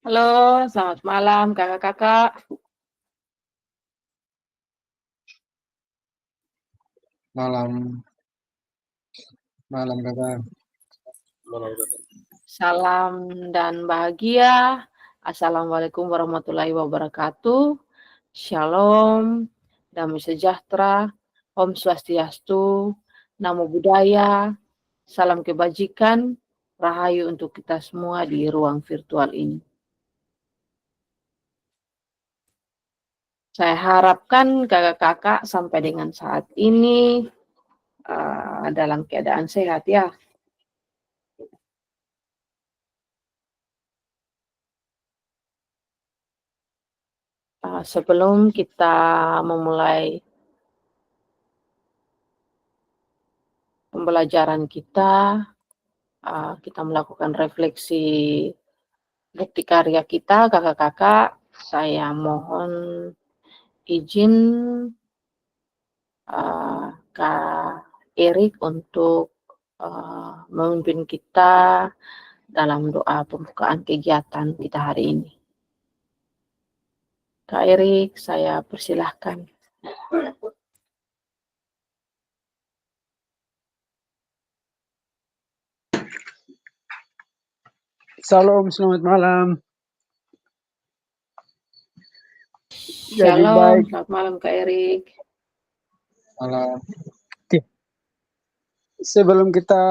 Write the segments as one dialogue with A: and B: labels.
A: Halo, selamat malam Kakak-kakak.
B: Malam, malam Kakak.
A: Salam dan bahagia. Assalamualaikum warahmatullahi wabarakatuh. Shalom, damai sejahtera, Om Swastiastu, Namo Buddhaya, salam kebajikan, rahayu untuk kita semua di ruang virtual ini. Saya harapkan kakak-kakak sampai dengan saat ini dalam keadaan sehat ya. Sebelum kita memulai pembelajaran kita melakukan refleksi bukti karya kita, kakak-kakak, saya mohon izin Kak Erik untuk memimpin kita dalam doa pembukaan kegiatan kita hari ini. Kak Erik, saya persilahkan.
B: Salam, selamat malam. Jadi
A: Shalom,
B: baik.
A: selamat malam Kak Erik.
B: Malam. Oke. Sebelum kita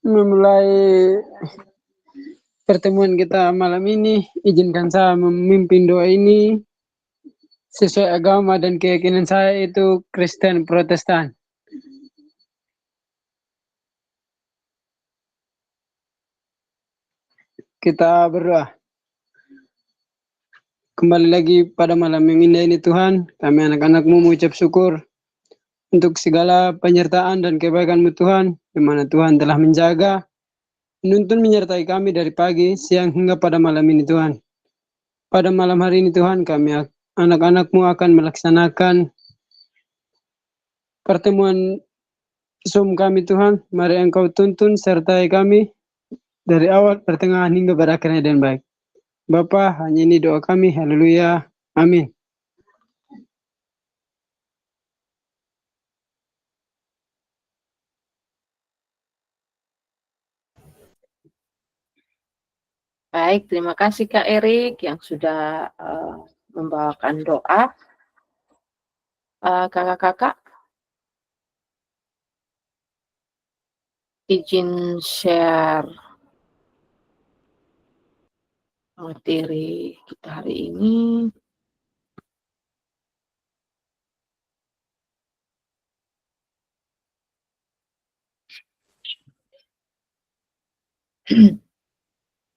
B: memulai pertemuan kita malam ini, izinkan saya memimpin doa ini sesuai agama dan keyakinan saya itu Kristen Protestan. Kita berdoa. Kembali lagi pada malam yang indah ini Tuhan, kami anak-anak-Mu mengucap syukur untuk segala penyertaan dan kebaikan-Mu Tuhan, di mana Tuhan telah menjaga, menuntun menyertai kami dari pagi, siang hingga pada malam ini Tuhan. Pada malam hari ini Tuhan, kami anak-anak-Mu akan melaksanakan pertemuan Zoom kami Tuhan. Mari Engkau tuntun sertai kami dari awal, pertengahan hingga berakhirnya dengan baik. Bapa, hanya ini doa kami. Haleluya. Amin.
A: Baik, terima kasih Kak Erik yang sudah membawakan doa. Kakak-kakak, izin share materi kita hari ini.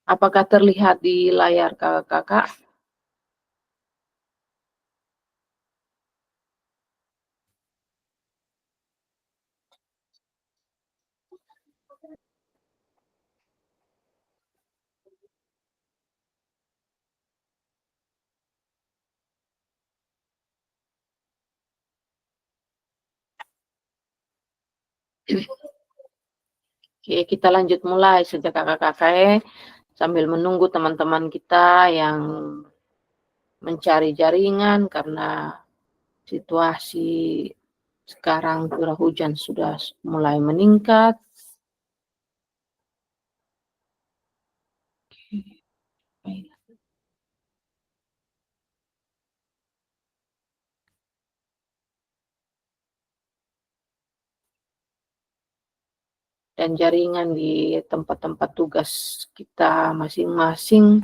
A: Apakah terlihat di layar kakak-kakak? Oke, kita lanjut mulai sejak kakak-kakak sambil menunggu teman-teman kita yang mencari jaringan karena situasi sekarang curah hujan sudah mulai meningkat. Dan jaringan di tempat-tempat tugas kita masing-masing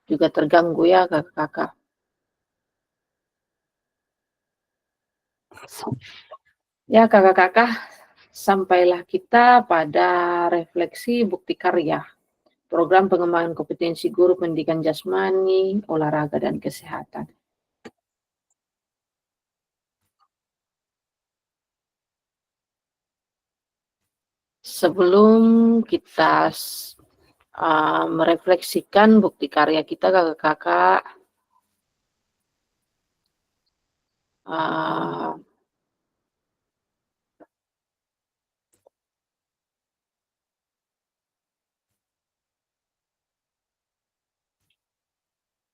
A: juga terganggu ya kakak-kakak. Ya kakak-kakak, sampailah kita pada refleksi bukti karya, program pengembangan kompetensi guru pendidikan jasmani, olahraga, dan kesehatan. Sebelum kita merefleksikan bukti karya kita kakak-kakak,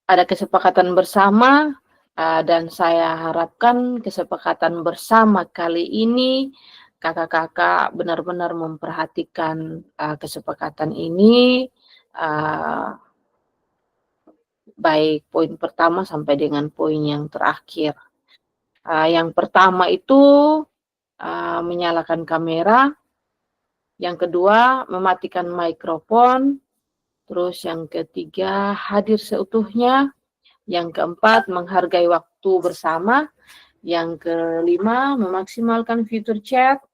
A: ada kesepakatan bersama, dan saya harapkan kesepakatan bersama kali ini kakak-kakak benar-benar memperhatikan kesepakatan ini, baik poin pertama sampai dengan poin yang terakhir. Yang pertama itu menyalakan kamera, yang kedua mematikan mikrofon, terus yang ketiga hadir seutuhnya, yang keempat menghargai waktu bersama, yang kelima memaksimalkan fitur chat,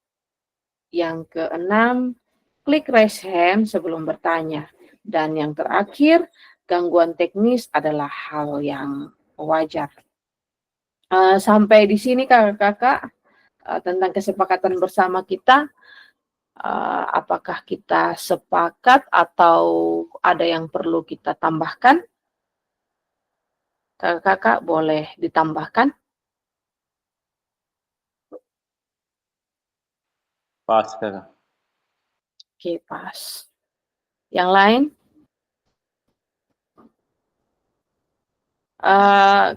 A: yang keenam klik raise hand sebelum bertanya, dan yang terakhir gangguan teknis adalah hal yang wajar. Sampai di sini kakak-kakak tentang kesepakatan bersama kita. Apakah kita sepakat atau ada yang perlu kita tambahkan? Kakak-kakak boleh ditambahkan.
C: Pas, kakak.
A: Oke, pas. Yang lain?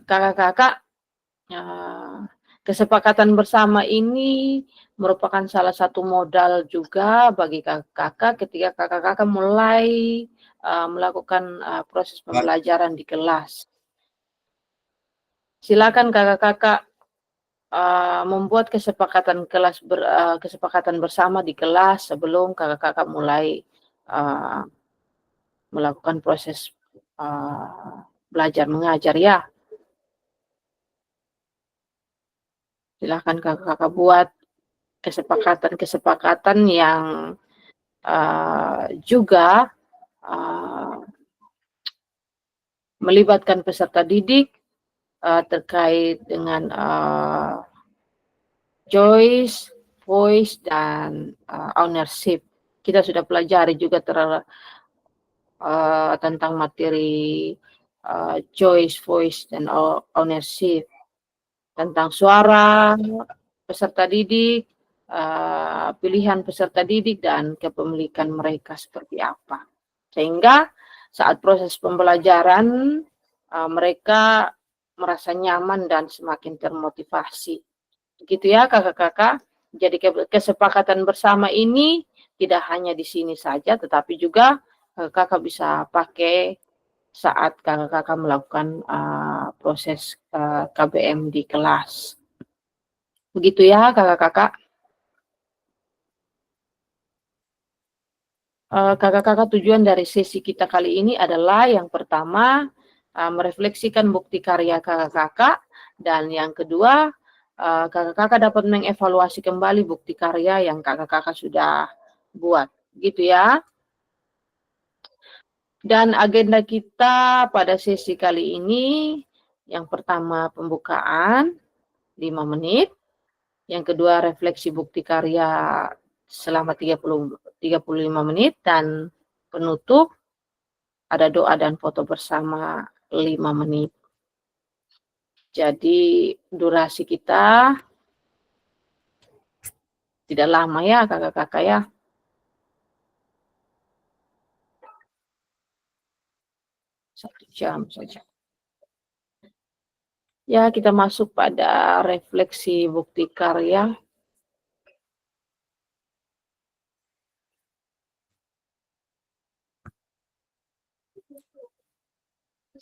A: Kakak-kakak, kesepakatan bersama ini merupakan salah satu modal juga bagi kakak-kakak ketika kakak-kakak mulai melakukan proses pembelajaran di kelas. Silakan kakak-kakak membuat kesepakatan kesepakatan bersama di kelas sebelum kakak-kakak mulai melakukan proses belajar mengajar ya. Silakan kakak-kakak buat kesepakatan-kesepakatan yang juga melibatkan peserta didik terkait dengan choice, voice, dan ownership. Kita sudah pelajari juga tentang materi choice, voice, dan ownership, tentang suara peserta didik, pilihan peserta didik, dan kepemilikan mereka seperti apa. Sehingga saat proses pembelajaran mereka merasa nyaman dan semakin termotivasi. Begitu ya kakak-kakak. Jadi kesepakatan bersama ini tidak hanya di sini saja, tetapi juga kakak bisa pakai saat kakak-kakak melakukan proses KBM di kelas. Begitu ya kakak-kakak. Kakak-kakak, tujuan dari sesi kita kali ini adalah yang pertama merefleksikan bukti karya kakak-kakak, dan yang kedua kakak-kakak dapat mengevaluasi kembali bukti karya yang kakak-kakak sudah buat, gitu ya. Dan agenda kita pada sesi kali ini, yang pertama pembukaan 5 menit, yang kedua refleksi bukti karya selama 35 menit, dan penutup ada doa dan foto bersama 5 menit. Jadi durasi kita tidak lama ya kakak-kakak ya. Satu jam saja. Ya, kita masuk pada refleksi bukti karya.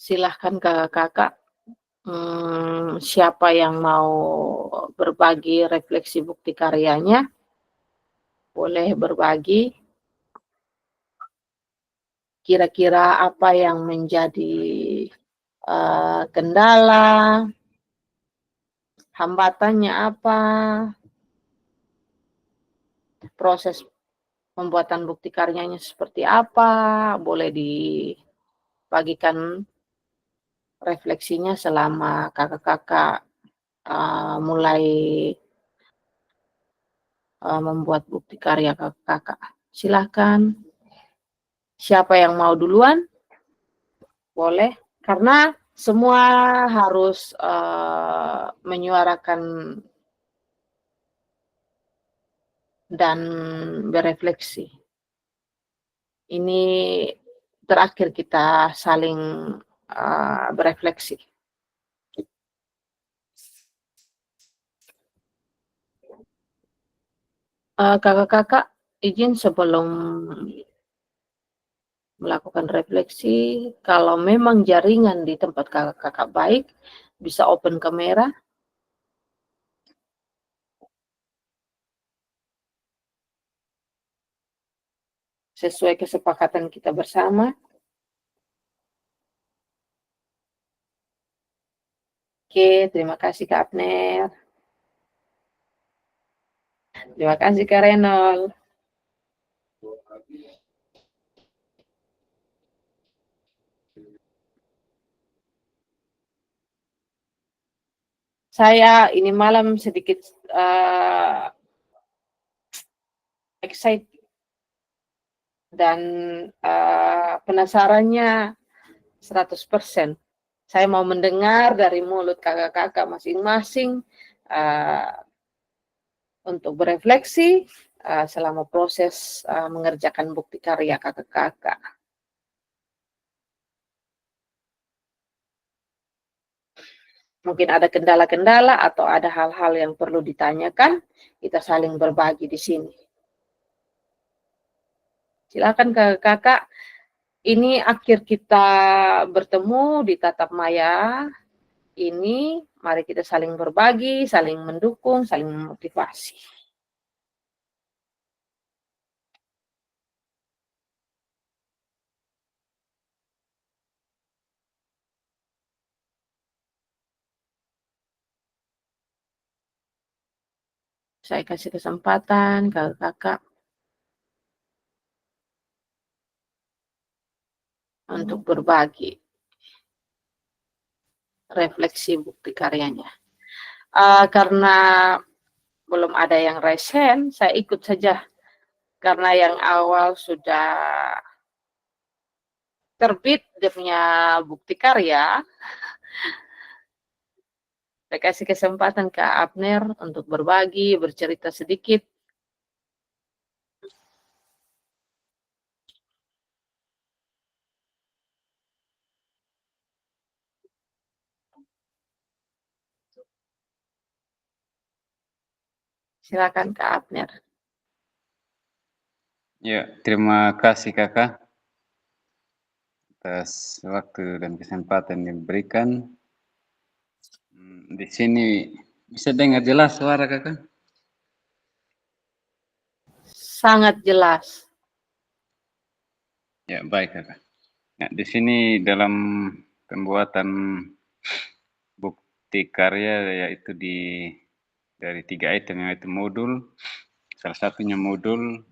A: Silahkan kakak-kakak, siapa yang mau berbagi refleksi bukti karyanya, boleh berbagi. Kira-kira apa yang menjadi kendala, hambatannya apa, proses pembuatan bukti karyanya seperti apa, boleh dibagikan refleksinya selama kakak-kakak mulai membuat bukti karya kakak-kakak. Silahkan. Siapa yang mau duluan? Boleh. Karena semua harus menyuarakan dan berefleksi. Ini terakhir kita saling berefleksi. Kakak-kakak, izin sebelum melakukan refleksi, kalau memang jaringan di tempat kakak-kakak baik, bisa open kamera. Sesuai kesepakatan kita bersama. Oke, terima kasih Kak Abner. Terima kasih Kak Renol. Saya ini malam sedikit excited dan penasarannya 100%. Saya mau mendengar dari mulut kakak-kakak masing-masing untuk berefleksi selama proses mengerjakan bukti karya kakak-kakak. Mungkin ada kendala-kendala atau ada hal-hal yang perlu ditanyakan, kita saling berbagi di sini. Silakan kakak-kakak, ini akhir kita bertemu di Tatap Maya. Ini mari kita saling berbagi, saling mendukung, saling memotivasi. Saya kasih kesempatan kakak-kakak untuk berbagi refleksi bukti karyanya. Karena belum ada yang resen, saya ikut saja. Karena yang awal sudah terbit dia punya bukti karya, saya kasih kesempatan ke Abner untuk berbagi, bercerita sedikit. Silakan Kak Abner.
C: Ya, terima kasih kakak atas waktu dan kesempatan yang diberikan. Di sini bisa dengar jelas suara kakak?
A: Sangat jelas.
C: Ya, baik kakak. Nah, di sini dalam pembuatan bukti karya yaitu dari 3 item, yaitu modul. Salah satunya modul.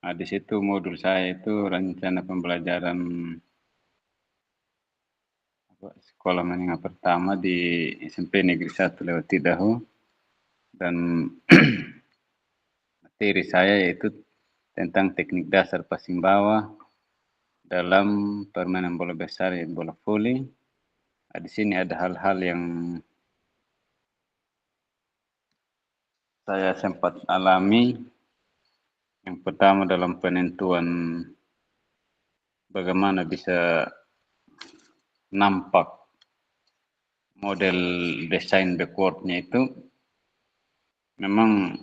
C: Nah, di situ modul saya itu rencana pembelajaran sekolah menengah pertama di SMP Negeri 1 Lewat Tidahu. Dan materi saya yaitu tentang teknik dasar passing bawah dalam permainan bola besar dan bola voli. Nah, di sini ada hal-hal yang saya sempat alami. Yang pertama dalam penentuan bagaimana bisa nampak model desain backwardnya itu memang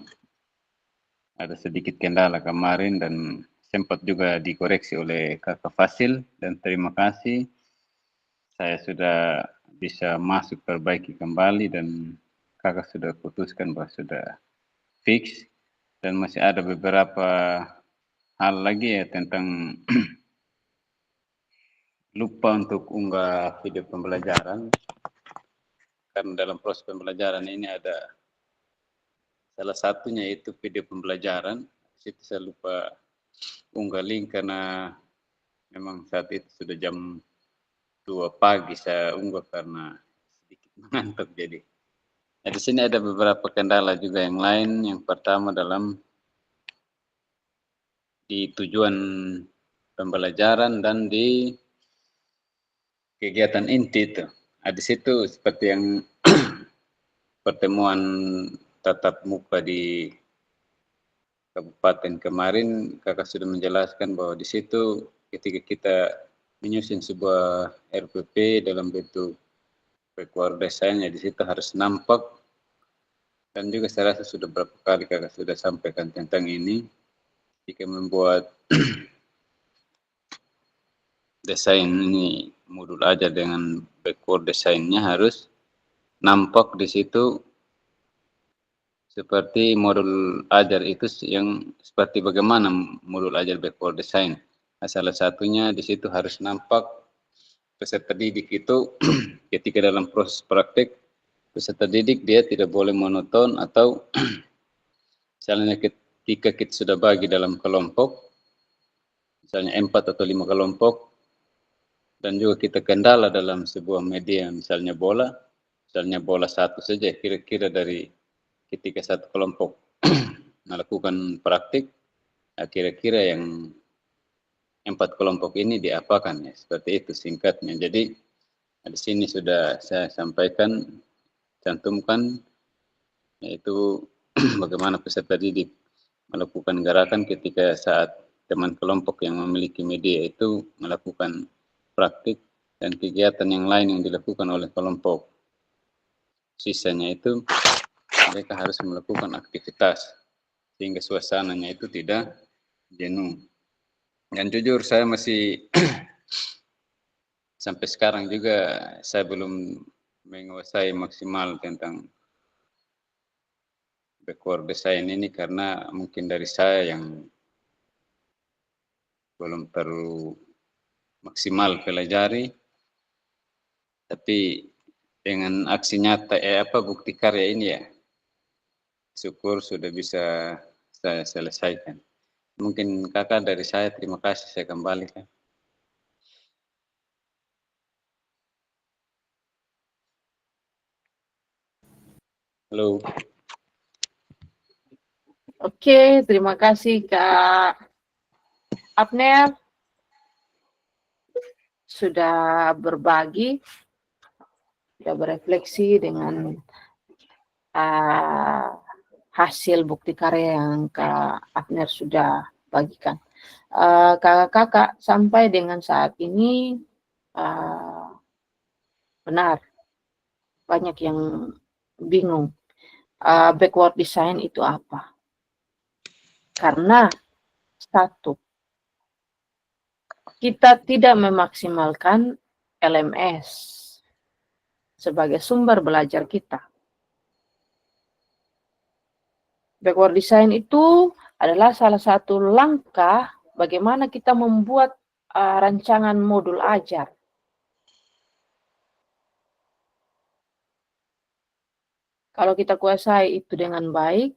C: ada sedikit kendala kemarin dan sempat juga dikoreksi oleh kakak Fasil, dan terima kasih saya sudah bisa masuk perbaiki kembali dan kakak sudah putuskan bahwa sudah fix. Dan masih ada beberapa hal lagi ya tentang lupa untuk unggah video pembelajaran. Karena dalam proses pembelajaran ini ada salah satunya itu video pembelajaran. Situ saya lupa unggah link karena memang saat itu sudah jam 2 pagi saya unggah karena sedikit mengantuk jadi. Nah, di sini ada beberapa kendala juga yang lain. Yang pertama dalam di tujuan pembelajaran dan di kegiatan inti itu. Nah, di situ seperti yang pertemuan tatap muka di kabupaten kemarin, kakak sudah menjelaskan bahwa di situ ketika kita menyusun sebuah RPP dalam bentuk backward design, di situ harus nampak. Dan juga saya rasa sudah berapa kali kakak sudah sampaikan tentang ini. Jika membuat desain ini modul ajar dengan backward desainnya harus nampak di situ seperti modul ajar itu yang seperti bagaimana modul ajar backward design. Nah, salah satunya di situ harus nampak peserta didik itu ketika dalam proses praktik peserta didik dia tidak boleh monoton atau misalnya ketika kita sudah bagi dalam kelompok, misalnya 4 atau 5 kelompok, dan juga kita kendala dalam sebuah media, misalnya bola satu saja, kira-kira dari ketika satu kelompok melakukan praktik, kira-kira yang 4 kelompok ini diapakan, ya, seperti itu singkatnya. Jadi di sini sudah saya sampaikan, cantumkan, yaitu bagaimana peserta didik melakukan gerakan ketika saat teman kelompok yang memiliki media itu melakukan praktik dan kegiatan yang lain yang dilakukan oleh kelompok. Sisanya itu mereka harus melakukan aktivitas sehingga suasananya itu tidak jenuh. Dan jujur saya masih sampai sekarang juga saya belum menguasai maksimal tentang backward design ini karena mungkin dari saya yang belum terlalu maksimal pelajari, tapi dengan aksi nyata bukti karya ini ya syukur sudah bisa saya selesaikan. Mungkin kakak dari saya terima kasih, saya kembalikan. Halo.
A: Oke, terima kasih Kak Abner sudah berbagi, sudah berefleksi dengan hasil bukti karya yang Kak Abner sudah bagikan. Kakak-kakak sampai dengan saat ini benar banyak yang bingung backward design itu apa. Karena satu, kita tidak memaksimalkan LMS sebagai sumber belajar kita. Backward design itu adalah salah satu langkah bagaimana kita membuat rancangan modul ajar. Kalau kita kuasai itu dengan baik,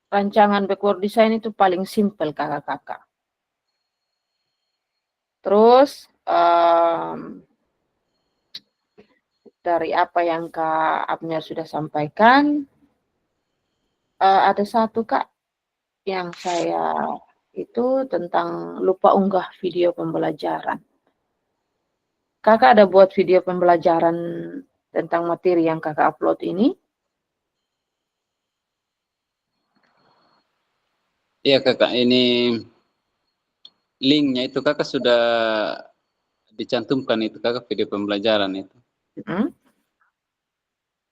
A: rancangan backward design itu paling simpel kakak-kakak. Terus dari apa yang Kak Abner sudah sampaikan, ada satu Kak yang saya itu tentang lupa unggah video pembelajaran. Kakak ada buat video pembelajaran tentang materi yang kakak upload ini?
C: Iya kakak, ini linknya itu kakak sudah dicantumkan itu kakak video pembelajaran itu.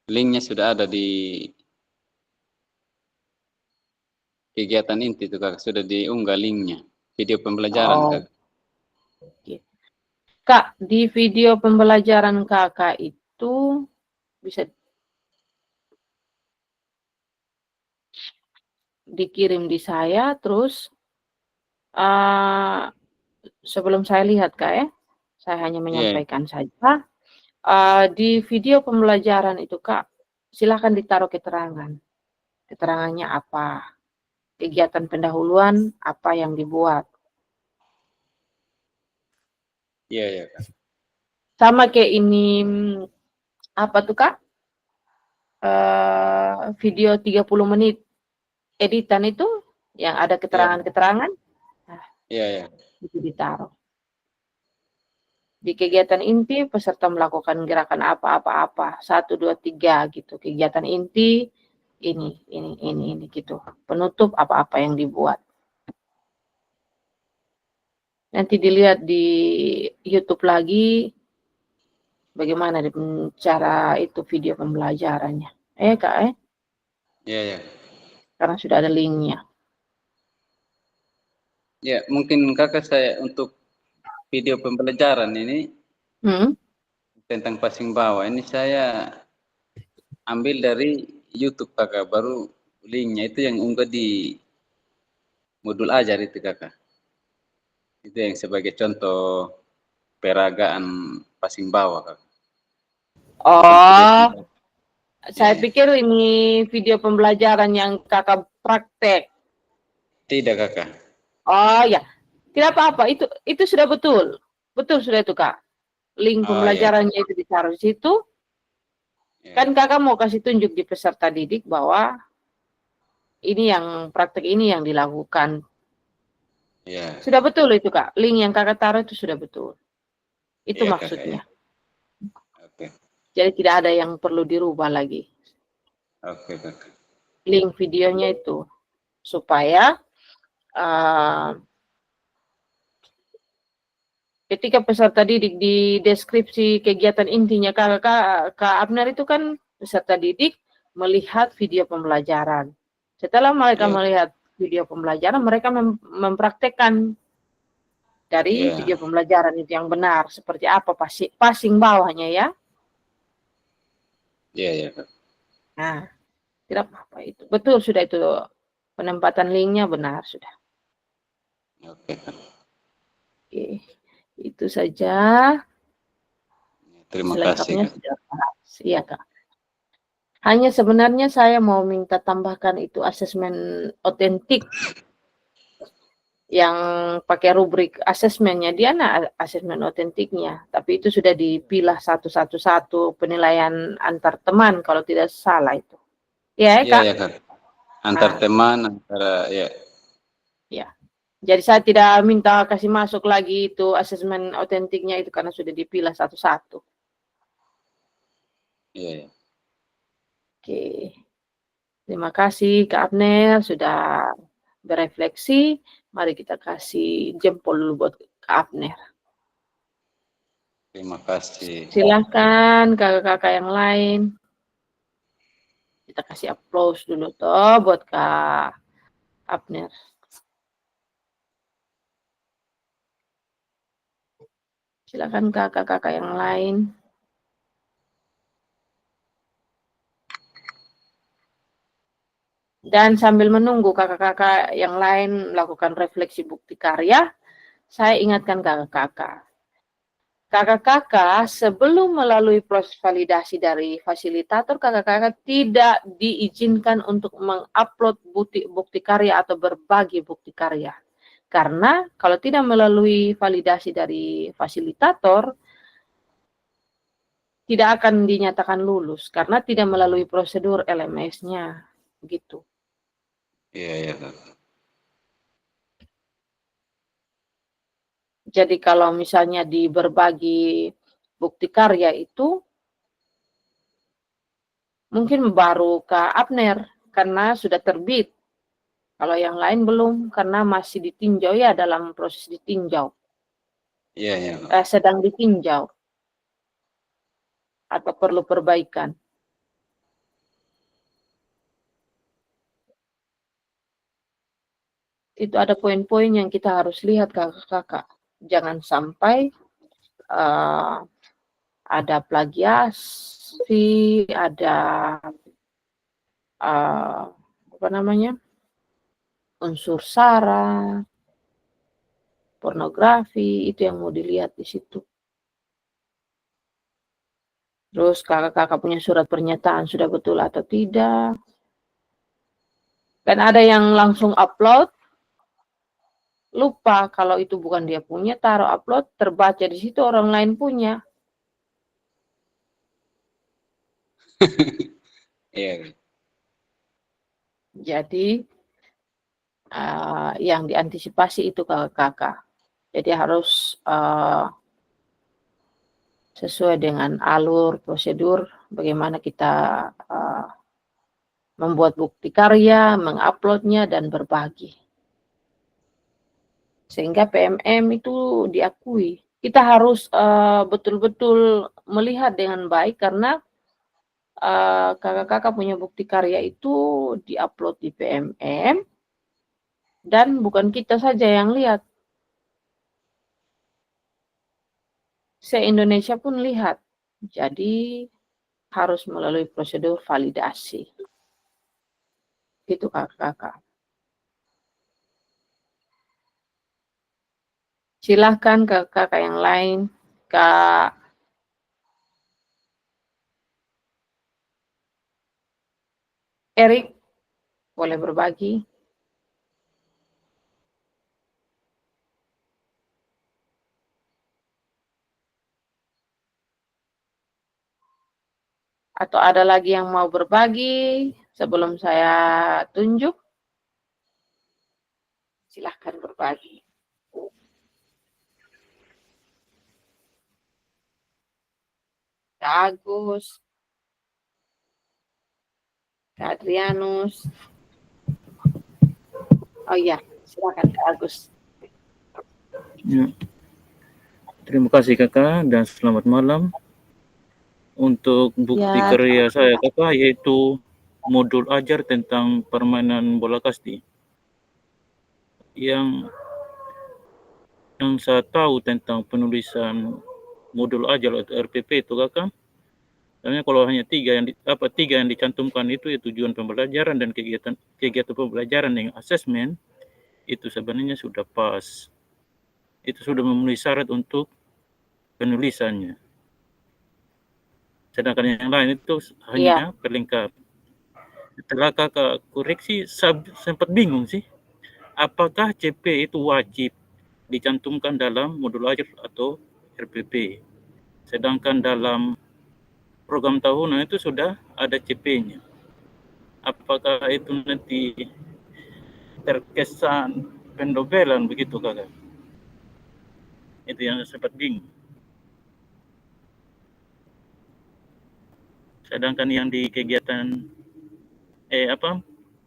C: Linknya sudah ada di kegiatan inti itu kakak, sudah diunggah linknya, video pembelajaran kakak.
A: Kak, di video pembelajaran kakak itu bisa dikirim di saya, terus sebelum saya lihat Kak ya, saya hanya menyampaikan saja. Di video pembelajaran itu Kak, silakan ditaruh keterangan. Keterangannya apa? Kegiatan pendahuluan apa yang dibuat?
C: Iya Kak.
A: Sama kayak ini apa tuh Kak? Video 30 menit editan itu yang ada keterangan-keterangan.
C: Iya.
A: Itu ditaruh. Di kegiatan inti peserta melakukan gerakan apa-apa 1 2 3 gitu. Kegiatan inti ini gitu. Penutup apa-apa yang dibuat. Nanti dilihat di YouTube lagi bagaimana cara itu video pembelajarannya. Kak,
C: Ya, ya.
A: karena sudah ada linknya.
C: Ya, mungkin kakak saya untuk video pembelajaran ini tentang passing bawah ini saya ambil dari YouTube kakak, baru linknya itu yang unggah di modul ajar itu kakak. Itu yang sebagai contoh peragaan passing bawah kakak.
A: Oh, saya
C: Ya.
A: pikir ini video pembelajaran yang kakak praktek.
C: Tidak kakak.
A: Oh ya, tidak apa-apa. Itu sudah betul. Betul sudah itu kak. Link pembelajarannya itu ditaruh di situ. Kan kakak mau kasih tunjuk di peserta didik bahwa ini yang praktek ini yang dilakukan.
C: Ya.
A: Sudah betul itu kak. Link yang kakak taruh itu sudah betul. Itu
C: Ya,
A: maksudnya.
C: Kakak, Oke.
A: Jadi tidak ada yang perlu dirubah lagi.
C: Oke kakak.
A: Link videonya itu supaya ketika peserta didik di deskripsi kegiatan intinya Kak Abner itu kan peserta didik melihat video pembelajaran. Setelah mereka melihat video pembelajaran, mereka mempraktekkan dari video pembelajaran itu yang benar. Seperti apa passing bawahnya ya.
C: Iya.
A: Nah, tidak apa-apa itu. Betul sudah itu. Penempatan linknya benar sudah.
C: Oke.
A: Oke. Itu saja.
C: Terima kasih.
A: Sudah bahas. Iya, Kak. Hanya sebenarnya saya mau minta tambahkan itu asesmen otentik yang pakai rubrik asesmennya dia asesmen otentiknya, tapi itu sudah dipilah satu penilaian antar teman kalau tidak salah itu. Ya, Kak.
C: Iya, Kak. Antar teman, antara ya.
A: Ya. Jadi saya tidak minta kasih masuk lagi itu asesmen otentiknya itu karena sudah dipilah satu-satu.
C: Iya.
A: Oke. Terima kasih Kak Abner sudah berefleksi. Mari kita kasih jempol dulu buat Kak Abner.
C: Terima kasih.
A: Silahkan kakak-kakak yang lain. Kita kasih applause dulu toh buat Kak Abner. Silakan kakak-kakak yang lain. Dan sambil menunggu kakak-kakak yang lain melakukan refleksi bukti karya, saya ingatkan kakak-kakak. Kakak-kakak sebelum melalui proses validasi dari fasilitator, kakak-kakak tidak diizinkan untuk mengupload bukti karya atau berbagi bukti karya. Karena kalau tidak melalui validasi dari fasilitator, tidak akan dinyatakan lulus karena tidak melalui prosedur LMS-nya. Gitu.
C: Iya.
A: Jadi kalau misalnya di berbagi bukti karya itu, mungkin baru Kak Abner karena sudah terbit. Kalau yang lain belum karena masih ditinjau ya dalam proses ditinjau.
C: Iya.
A: Sedang ditinjau atau perlu perbaikan. Itu ada poin-poin yang kita harus lihat kakak-kakak. Jangan sampai ada plagiasi, ada unsur sara, pornografi, itu yang mau dilihat di situ. Terus kakak-kakak punya surat pernyataan sudah betul atau tidak. Dan ada yang langsung upload, lupa kalau itu bukan dia punya, taruh upload, terbaca di situ orang lain punya.
C: Iya.
A: Jadi yang diantisipasi itu kakak-kakak. Jadi harus sesuai dengan alur prosedur bagaimana kita membuat bukti karya, menguploadnya dan berbagi. sehingga PMM itu diakui. Kita harus betul-betul melihat dengan baik karena kakak-kakak punya bukti karya itu diupload di PMM dan bukan kita saja yang lihat. Se-Indonesia pun lihat. Jadi harus melalui prosedur validasi. Gitu kakak-kakak. Silahkan kakak-kakak yang lain. Kak Erik boleh berbagi. Atau ada lagi yang mau berbagi sebelum saya tunjuk? Silahkan berbagi. Kak Agus, Kak Adrianus. Oh iya, silakan Kak Agus.
D: Ya. Terima kasih kakak dan selamat malam. Untuk bukti karya saya kakak yaitu modul ajar tentang permainan bola kasti. Yang saya tahu tentang penulisan modul ajar atau RPP itu kakak, sebenarnya kalau hanya tiga yang dicantumkan itu ya tujuan pembelajaran dan kegiatan pembelajaran dengan asesmen itu sebenarnya sudah pas. Itu sudah memenuhi syarat untuk penulisannya. Sedangkan yang lain itu hanya pelengkap. Setelah kakak koreksi, sempat bingung sih. Apakah CP itu wajib dicantumkan dalam modul ajar atau RPP? Sedangkan dalam program tahunan itu sudah ada CP-nya. Apakah itu nanti terkesan pendobelan begitu kakak? Itu yang sempat bingung. Sedangkan yang di kegiatan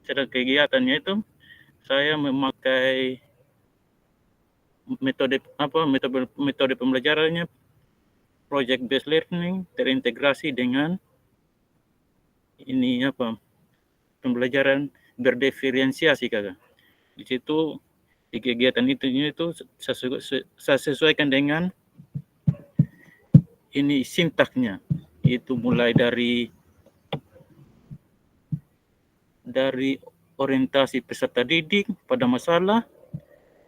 D: kegiatannya itu saya memakai metode pembelajarannya project based learning terintegrasi dengan pembelajaran berdiferensiasi kakak. Di situ di kegiatan itu saya sesuaikan dengan sintaknya, itu mulai dari orientasi peserta didik pada masalah,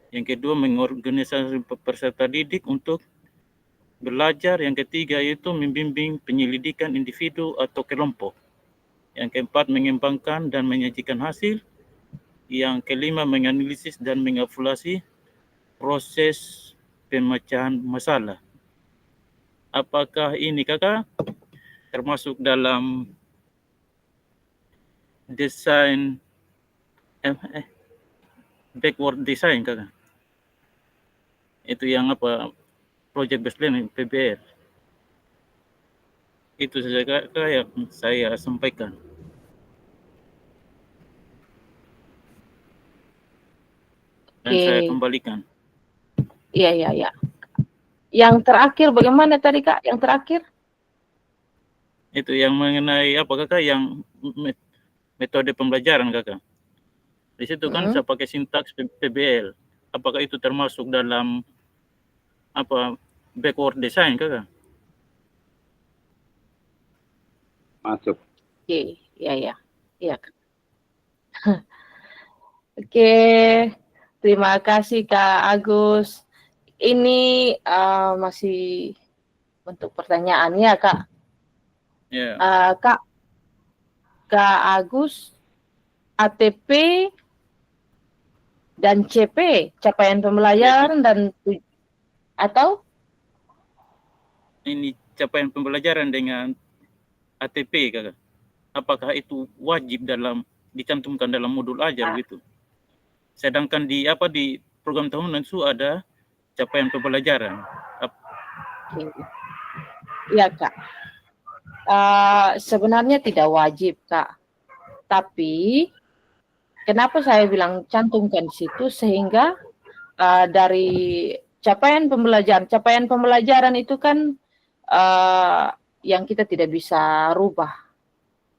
D: yang kedua mengorganisasi peserta didik untuk belajar, yang ketiga itu membimbing penyelidikan individu atau kelompok, yang keempat mengembangkan dan menyajikan hasil, yang kelima menganalisis dan mengevaluasi proses pemecahan masalah. Apakah ini kakak termasuk dalam desain backward design kakak? Itu yang project based learning PBL. Itu saja kakak yang saya sampaikan. Dan saya kembalikan.
A: Iya. Yang terakhir bagaimana tadi kak? Yang terakhir?
D: Itu yang mengenai kakak yang metode pembelajaran kakak. Di situ kan saya pakai sintaks PBL. Apakah itu termasuk dalam backward design kakak?
C: Masuk.
A: Oke, iya. Oke, terima kasih Kak Agus. Ini masih untuk pertanyaan ya Kak. Kak Agus, ATP dan CP, capaian pembelajaran dan atau?
D: Ini capaian pembelajaran dengan ATP kakak. Apakah itu wajib dicantumkan dalam modul ajar gitu? Sedangkan di program tahunan itu ada capaian pembelajaran.
A: Iya Kak. Sebenarnya tidak wajib Kak. Tapi kenapa saya bilang cantumkan di situ sehingga dari capaian pembelajaran itu kan yang kita tidak bisa rubah.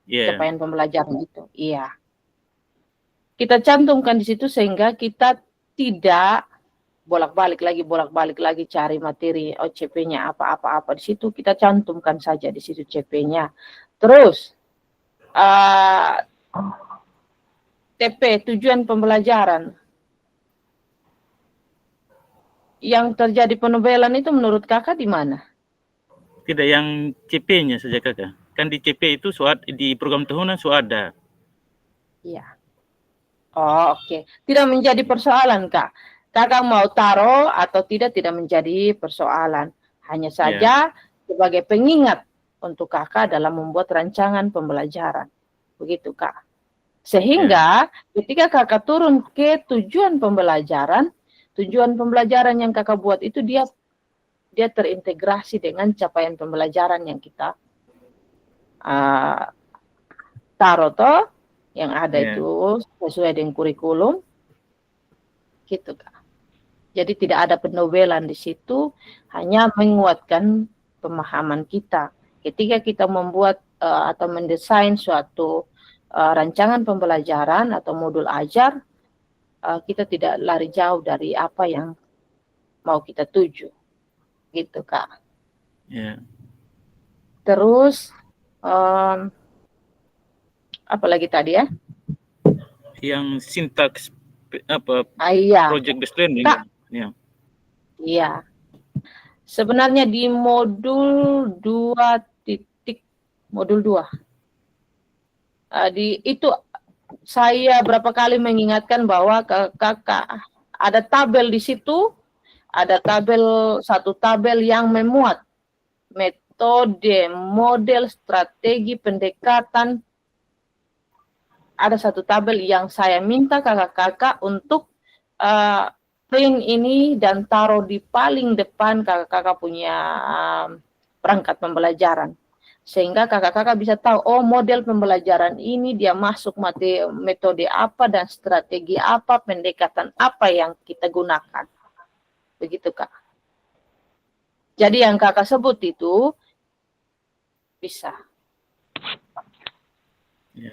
A: Capaian pembelajaran itu, iya. Kita cantumkan di situ sehingga kita tidak bolak-balik lagi cari materi CP-nya apa di situ, kita cantumkan saja di situ CP-nya. Terus TP, tujuan pembelajaran. Yang terjadi penobelan itu menurut kakak di mana?
D: Tidak, yang CP-nya saja kakak. Kan di CP itu di program tahunan ada.
A: Iya. Oh, oke. Tidak menjadi persoalan, Kak. Kakak mau taruh atau tidak menjadi persoalan. Hanya saja sebagai pengingat untuk kakak dalam membuat rancangan pembelajaran. Begitu, Kak. Sehingga ketika kakak turun ke tujuan pembelajaran yang kakak buat itu dia terintegrasi dengan capaian pembelajaran yang kita taruh toh, yang ada itu sesuai dengan kurikulum, gitu, Kak. Jadi tidak ada penobelan di situ, hanya menguatkan pemahaman kita. Ketika kita membuat atau mendesain suatu rancangan pembelajaran atau modul ajar, kita tidak lari jauh dari apa yang mau kita tuju, gitu, Kak. Terus apa lagi tadi ya?
D: Yang sintaks project based learning.
A: Kak, iya. Sebenarnya di modul 2 itu saya berapa kali mengingatkan bahwa kakak ada tabel di situ, ada satu tabel yang memuat metode, model, strategi, pendekatan. Ada satu tabel yang saya minta kakak-kakak untuk print ini dan taruh di paling depan kakak-kakak punya perangkat pembelajaran. Sehingga kakak-kakak bisa tahu, oh model pembelajaran ini dia masuk metode apa dan strategi apa, pendekatan apa yang kita gunakan. Begitu, Kak. Jadi yang kakak sebut itu bisa.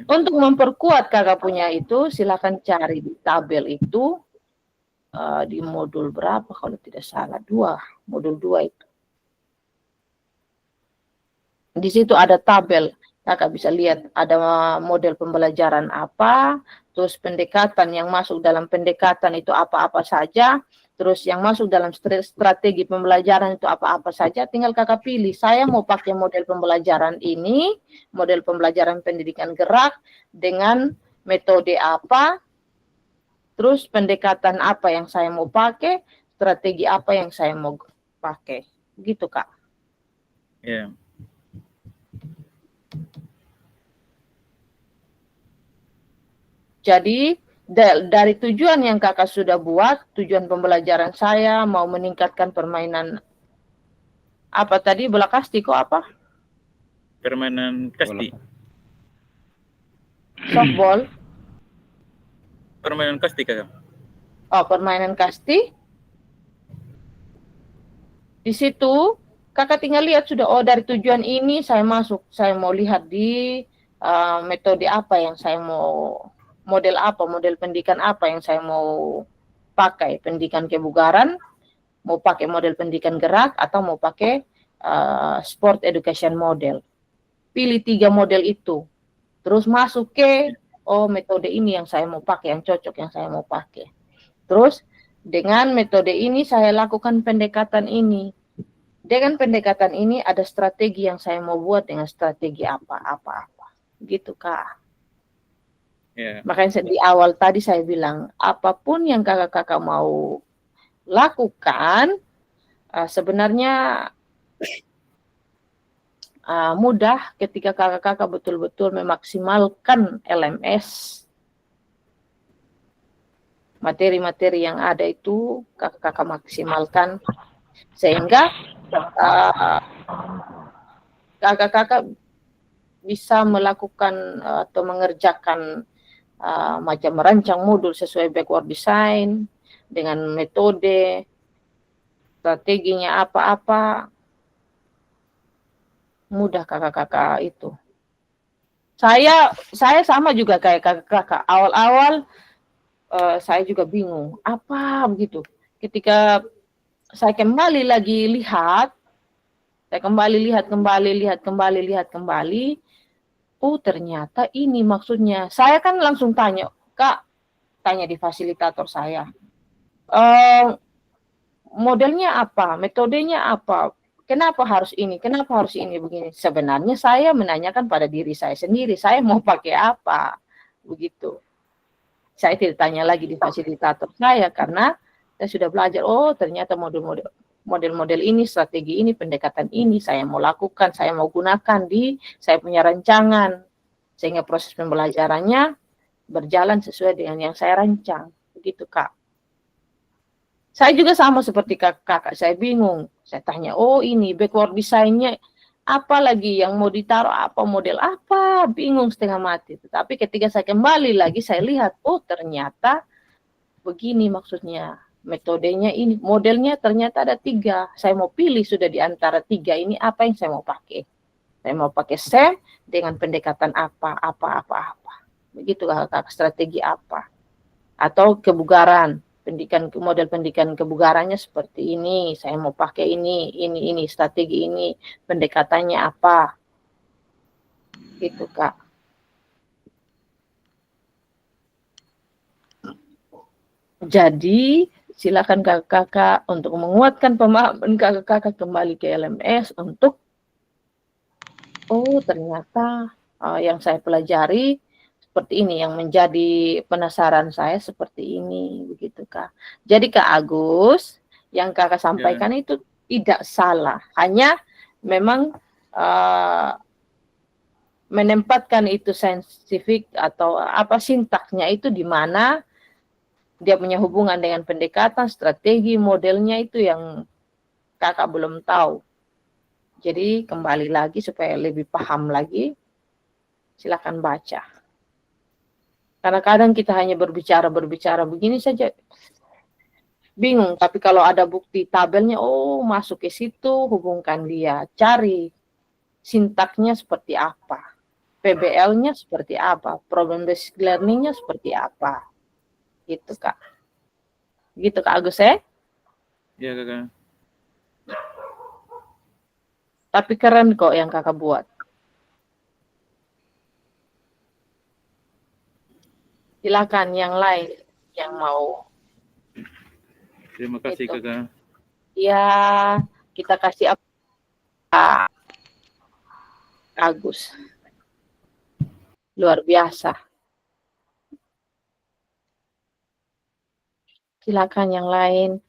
A: Untuk memperkuat kakak punya itu, silakan cari di tabel itu, di modul berapa kalau tidak salah, modul 2 itu. Di situ ada tabel, kakak bisa lihat ada model pembelajaran apa, terus pendekatan yang masuk dalam pendekatan itu apa-apa saja, terus yang masuk dalam strategi pembelajaran itu apa-apa saja, tinggal kakak pilih, saya mau pakai model pembelajaran ini, model pembelajaran pendidikan gerak, dengan metode apa, terus pendekatan apa yang saya mau pakai, strategi apa yang saya mau pakai. Gitu, Kak. Jadi, dari tujuan yang kakak sudah buat, tujuan pembelajaran saya mau meningkatkan permainan apa tadi, bola kasti kok apa?
D: Permainan kasti.
A: Softball.
D: Permainan kasti, kakak.
A: Oh, permainan kasti. Di situ kakak tinggal lihat sudah, oh dari tujuan ini saya masuk, saya mau lihat di metode apa yang saya mau, model apa, model pendidikan apa yang saya mau pakai, pendidikan kebugaran, mau pakai model pendidikan gerak, atau mau pakai sport education model. Pilih 3 model itu, terus masuk ke, oh metode ini yang saya mau pakai, yang cocok yang saya mau pakai. Terus dengan metode ini saya lakukan pendekatan ini. Dengan pendekatan ini ada strategi yang saya mau buat dengan strategi apa. Gitu, Kak. Makanya di awal tadi saya bilang, apapun yang kakak-kakak mau lakukan, sebenarnya mudah ketika kakak-kakak betul-betul memaksimalkan LMS. Materi-materi yang ada itu kakak-kakak maksimalkan, sehingga kakak-kakak bisa melakukan atau mengerjakan macam merancang modul sesuai backward design, dengan metode, strateginya apa-apa, mudah kakak-kakak itu. Saya sama juga kayak kakak-kakak. Awal-awal saya juga bingung, apa begitu. Ketika saya kembali lagi lihat, saya lihat kembali, oh ternyata ini maksudnya. Saya kan langsung tanya, Kak, tanya di fasilitator saya, modelnya apa, metodenya apa, kenapa harus ini begini. Sebenarnya saya menanyakan pada diri saya sendiri, saya mau pakai apa, begitu. Saya tidak tanya lagi di fasilitator saya karena saya sudah belajar, oh ternyata model-model ini, strategi ini, pendekatan ini saya mau lakukan, saya mau gunakan di saya punya rancangan, sehingga proses pembelajarannya berjalan sesuai dengan yang saya rancang. Begitu, Kak. Saya juga sama seperti kakak, saya bingung. Saya tanya, oh ini backward design-nya apa lagi yang mau ditaruh, apa model apa, bingung setengah mati. Tetapi ketika saya kembali lagi, saya lihat, oh ternyata begini maksudnya. Metodenya ini, modelnya ternyata ada 3. Saya mau pilih sudah di antara 3 ini apa yang saya mau pakai. Saya mau pakai SEM dengan pendekatan apa. Begitu kakak, strategi apa. Atau kebugaran, model pendidikan kebugarannya seperti ini, saya mau pakai ini, strategi ini, pendekatannya apa. Gitu, Kak. Jadi, silakan kakak-kakak untuk menguatkan pemahaman kakak-kakak kembali ke LMS untuk, oh ternyata yang saya pelajari seperti ini, yang menjadi penasaran saya seperti ini, begitu Kak. Jadi Kak Agus, yang kakak sampaikan itu tidak salah, hanya memang menempatkan itu saintifik atau apa sintaksnya itu di mana dia punya hubungan dengan pendekatan, strategi, modelnya itu yang kakak belum tahu. Jadi kembali lagi supaya lebih paham lagi, silakan baca. Karena kadang kita hanya berbicara begini saja, bingung. Tapi kalau ada bukti tabelnya, oh masuk ke situ, hubungkan dia, cari sintaknya seperti apa, PBL-nya seperti apa, problem based learning-nya seperti apa, gitu Kak. Gitu Kak Agus ya?
D: Iya kakak.
A: Tapi keren kok yang kakak buat. Silakan yang lain yang mau.
D: Terima kasih
A: Gitu.
D: kakak.
A: Ya, kita kasih apa? Agus. Luar biasa. Silakan yang lain.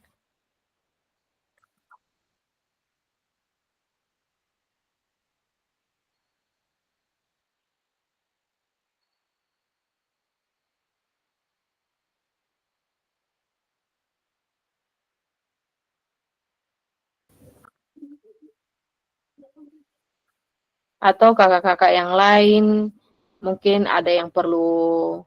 A: Atau kakak-kakak yang lain, mungkin ada yang perlu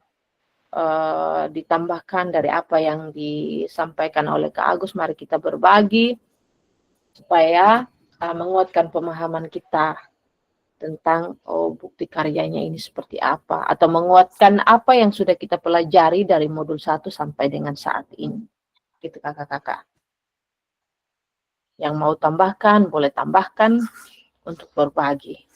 A: ditambahkan dari apa yang disampaikan oleh Kak Agus. Mari kita berbagi supaya menguatkan pemahaman kita tentang bukti karyanya ini seperti apa, atau menguatkan apa yang sudah kita pelajari dari modul 1 sampai dengan saat ini. Gitu kakak-kakak. Yang mau tambahkan, boleh tambahkan untuk berbagi.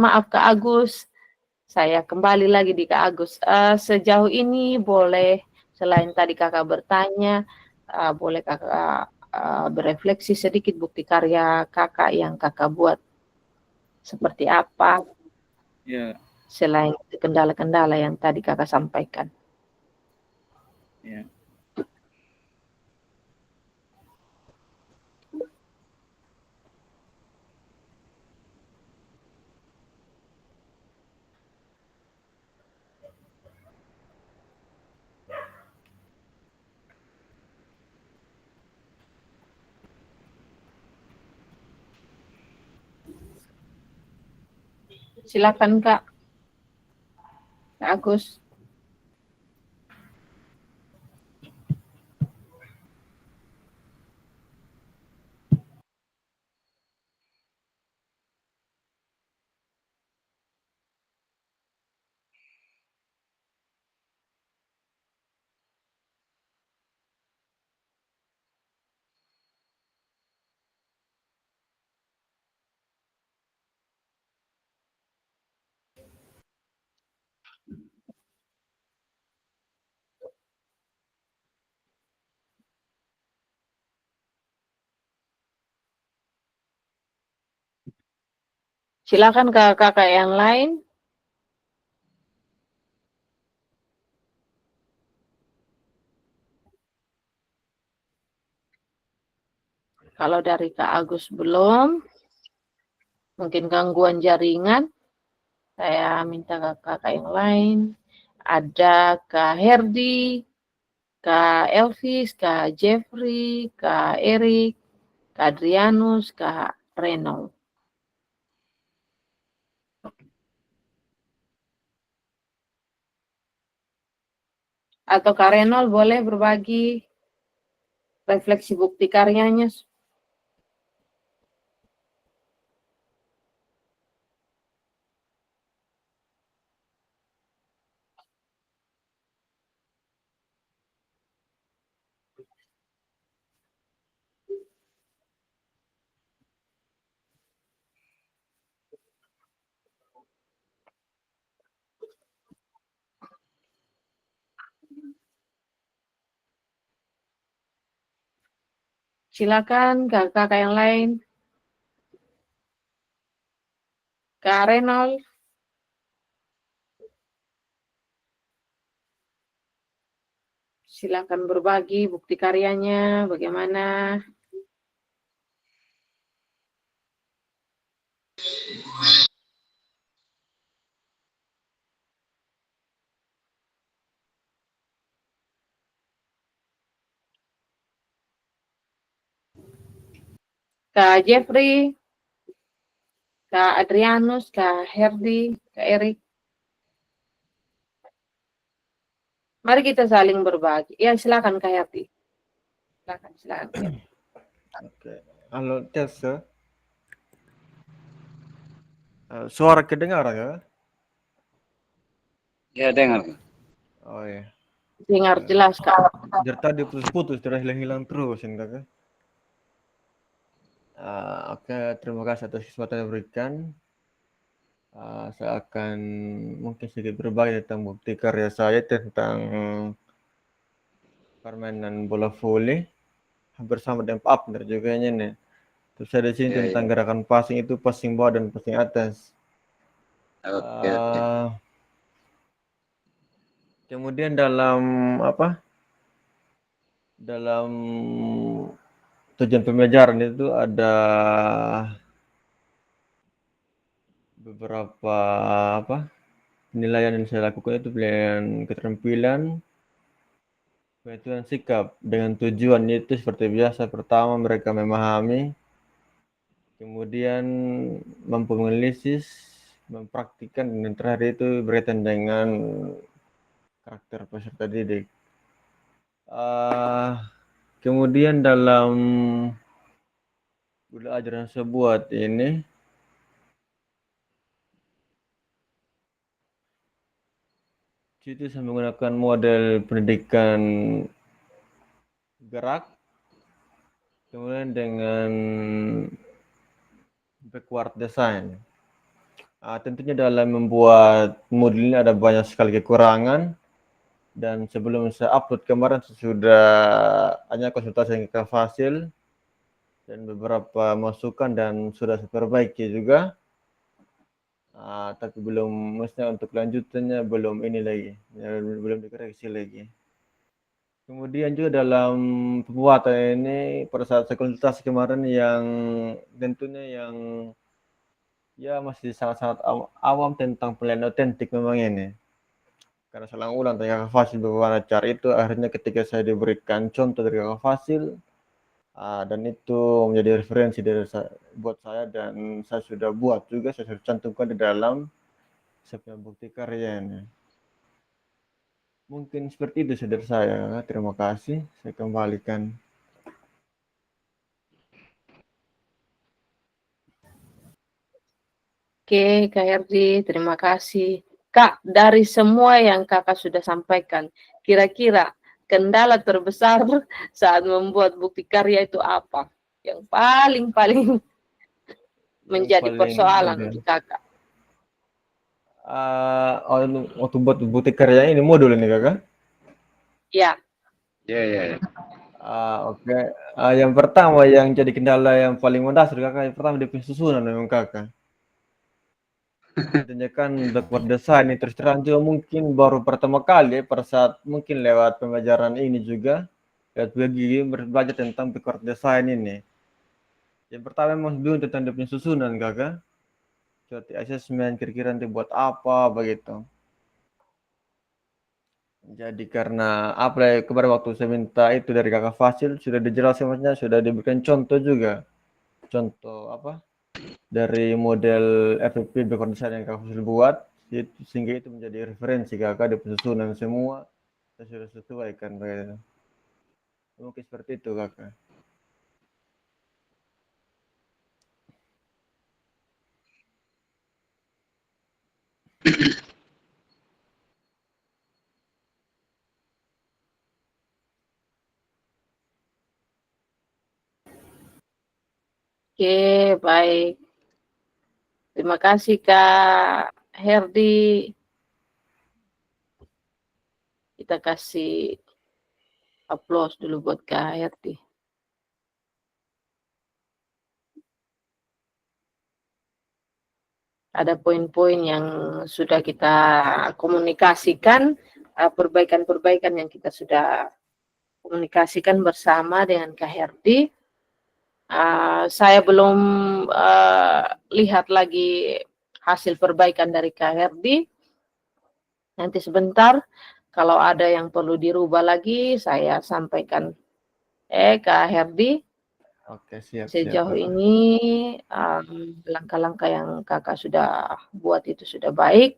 A: Maaf Kak Agus, saya kembali lagi di Kak Agus. Sejauh ini boleh, selain tadi kakak bertanya, boleh kakak berefleksi sedikit bukti karya kakak yang kakak buat seperti apa?
D: Ya.
A: Selain kendala-kendala yang tadi kakak sampaikan.
D: Ya.
A: Silakan Kak. Kak Agus. Silakan kakak yang lain. Kalau dari Kak Agus belum, mungkin gangguan jaringan, saya minta ke kakak yang lain. Ada Kak Herdi, Kak Elvis, Kak Jeffrey, Kak Erik, Kak Adrianus, Kak Renold. Atau Kak Renold boleh berbagi refleksi bukti karyanya. Silakan kakak yang lain. Kak Renold. Silakan berbagi bukti karyanya, bagaimana. Kak Jeffrey, Kak Adrianus, Kak Herdi, Kak Erik. Mari kita saling berbagi. Ya, silakan Kak Herdi. Silakan.
E: Oke. Halo, tes ya. Suara kedengaran ya?
C: Ya, dengar.
E: Oh ya.
A: Dengar jelas Kak.
E: Dari tadi putus-putus, terus hilang-hilang terus, enggak kan? Oke, terima kasih atas kesempatan yang diberikan. Saya akan mungkin sedikit berbagi tentang bukti karya saya tentang permainan bola voli bersama dengan partner juga nih. Terus saya di sini tentang gerakan passing itu passing bawah dan passing atas.
C: Oke.
E: Kemudian dalam dalam tujuan pembelajaran itu ada beberapa penilaian yang saya lakukan itu penilaian keterampilan, pengetahuan sikap dengan tujuan itu seperti biasa. Pertama, mereka memahami, kemudian mampu menganalisis, mempraktikkan, dan terakhir itu berkaitan dengan karakter peserta didik. Kemudian dalam belajar yang saya buat ini, itu saya menggunakan model pendidikan gerak, kemudian dengan backward design. Tentunya dalam membuat model ini ada banyak sekali kekurangan, dan sebelum saya upload kemarin saya sudah hanya konsultasi dengan Kak Fasil dan beberapa masukan dan sudah saya perbaiki juga. Tapi belum, maksudnya untuk lanjutannya belum ini lagi, belum dikoreksi lagi. Kemudian juga dalam pembuatan ini pada saat saya konsultasi kemarin yang tentunya yang ya masih sangat-sangat awam tentang penilaian otentik memang ini. Karena saya ulang tanya Kak Fasil bagaimana cara itu, akhirnya ketika saya diberikan contoh dari Kak Fasil, Dan itu menjadi referensi buat saya, dan saya sudah buat juga, saya sudah cantumkan di dalam saya punya bukti karyanya. Mungkin seperti itu dari saya. Terima kasih. Saya kembalikan.
A: Oke, Kak Herdi, terima kasih. Kak, dari semua yang Kakak sudah sampaikan, kira-kira kendala terbesar saat membuat bukti karya itu apa? Yang paling menjadi persoalan untuk Kakak.
E: Waktu buat bukti karya ini modul ini Kakak?
A: Ya.
C: Ya.
E: Oke. Yang pertama yang jadi kendala yang paling mendasar Kakak, yang pertama di susunan memang Kakak. Tentunya kan backward design ini terus terang juga mungkin baru pertama kali pada saat mungkin lewat pembelajaran ini juga, lewat belajar tentang backward design ini. Yang pertama memang bingung tentang dia punya susunan Kakak. Seperti asesmen kira-kira nanti buat apa begitu. Jadi karena apa ya, kemarin waktu saya minta itu dari Kakak Fasil sudah dijelaskan, maksudnya sudah diberikan contoh juga. Contoh apa? Dari model FFP backward design yang Kakak Fasil buat, sehingga itu menjadi referensi Kakak di penyusunan semua saya sudah sesuaikan begitu. Mungkin seperti itu Kakak.
A: Oke, baik. Terima kasih Kak Herdi. Kita kasih aplaus dulu buat Kak Herdi. Ada poin-poin yang sudah kita komunikasikan, perbaikan-perbaikan yang kita sudah komunikasikan bersama dengan Kak Herdi. Saya belum lihat lagi hasil perbaikan dari Kak Herdi. Nanti sebentar, kalau ada yang perlu dirubah lagi, saya sampaikan. Kak Herdi,
E: Oke, siap.
A: sejauh ini langkah-langkah yang Kakak sudah buat itu sudah baik.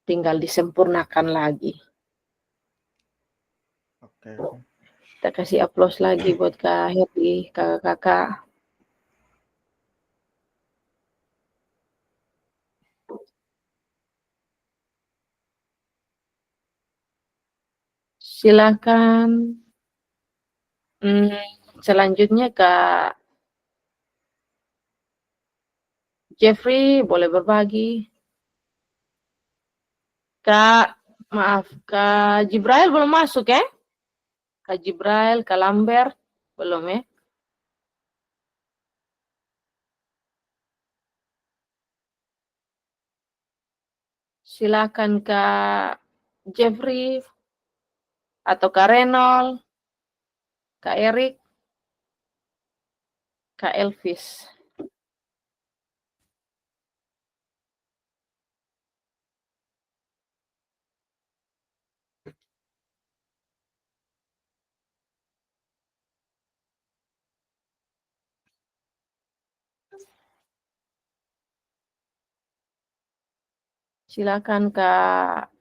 A: Tinggal disempurnakan lagi.
E: Oke.
A: Kita kasih aplaus lagi buat Kak Herdi, kakak-kakak. Silakan. Selanjutnya Kak Jeffrey boleh berbagi. Maaf, Kak Jibrail belum masuk ya? Kak Jibrail, Kak Lambert, belum ya? Silakan Kak Jeffrey atau Kak Renol, Kak Erik, Kak Elvis. Silakan Kak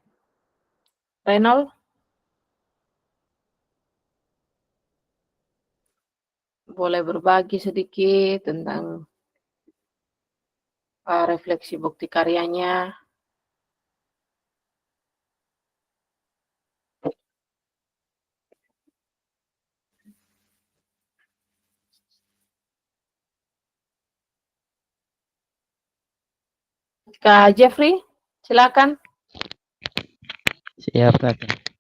A: Renol. Boleh berbagi sedikit tentang refleksi bukti karyanya. Kak Jeffrey, silakan.
F: Siap, Kakak.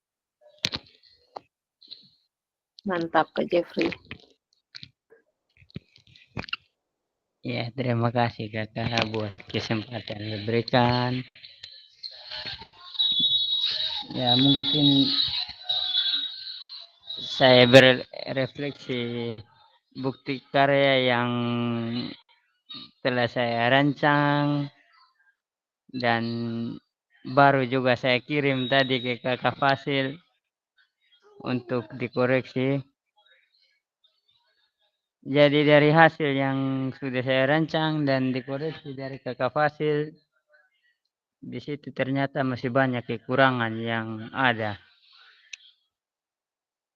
A: Mantap Kak Jeffrey.
F: Ya, terima kasih Kakak buat kesempatan yang diberikan. Ya, mungkin saya berefleksi bukti karya yang telah saya rancang dan baru juga saya kirim tadi ke Kakak Fasil untuk dikoreksi. Jadi dari hasil yang sudah saya rancang dan dikoreksi dari Kakak Fasil, di situ ternyata masih banyak kekurangan yang ada.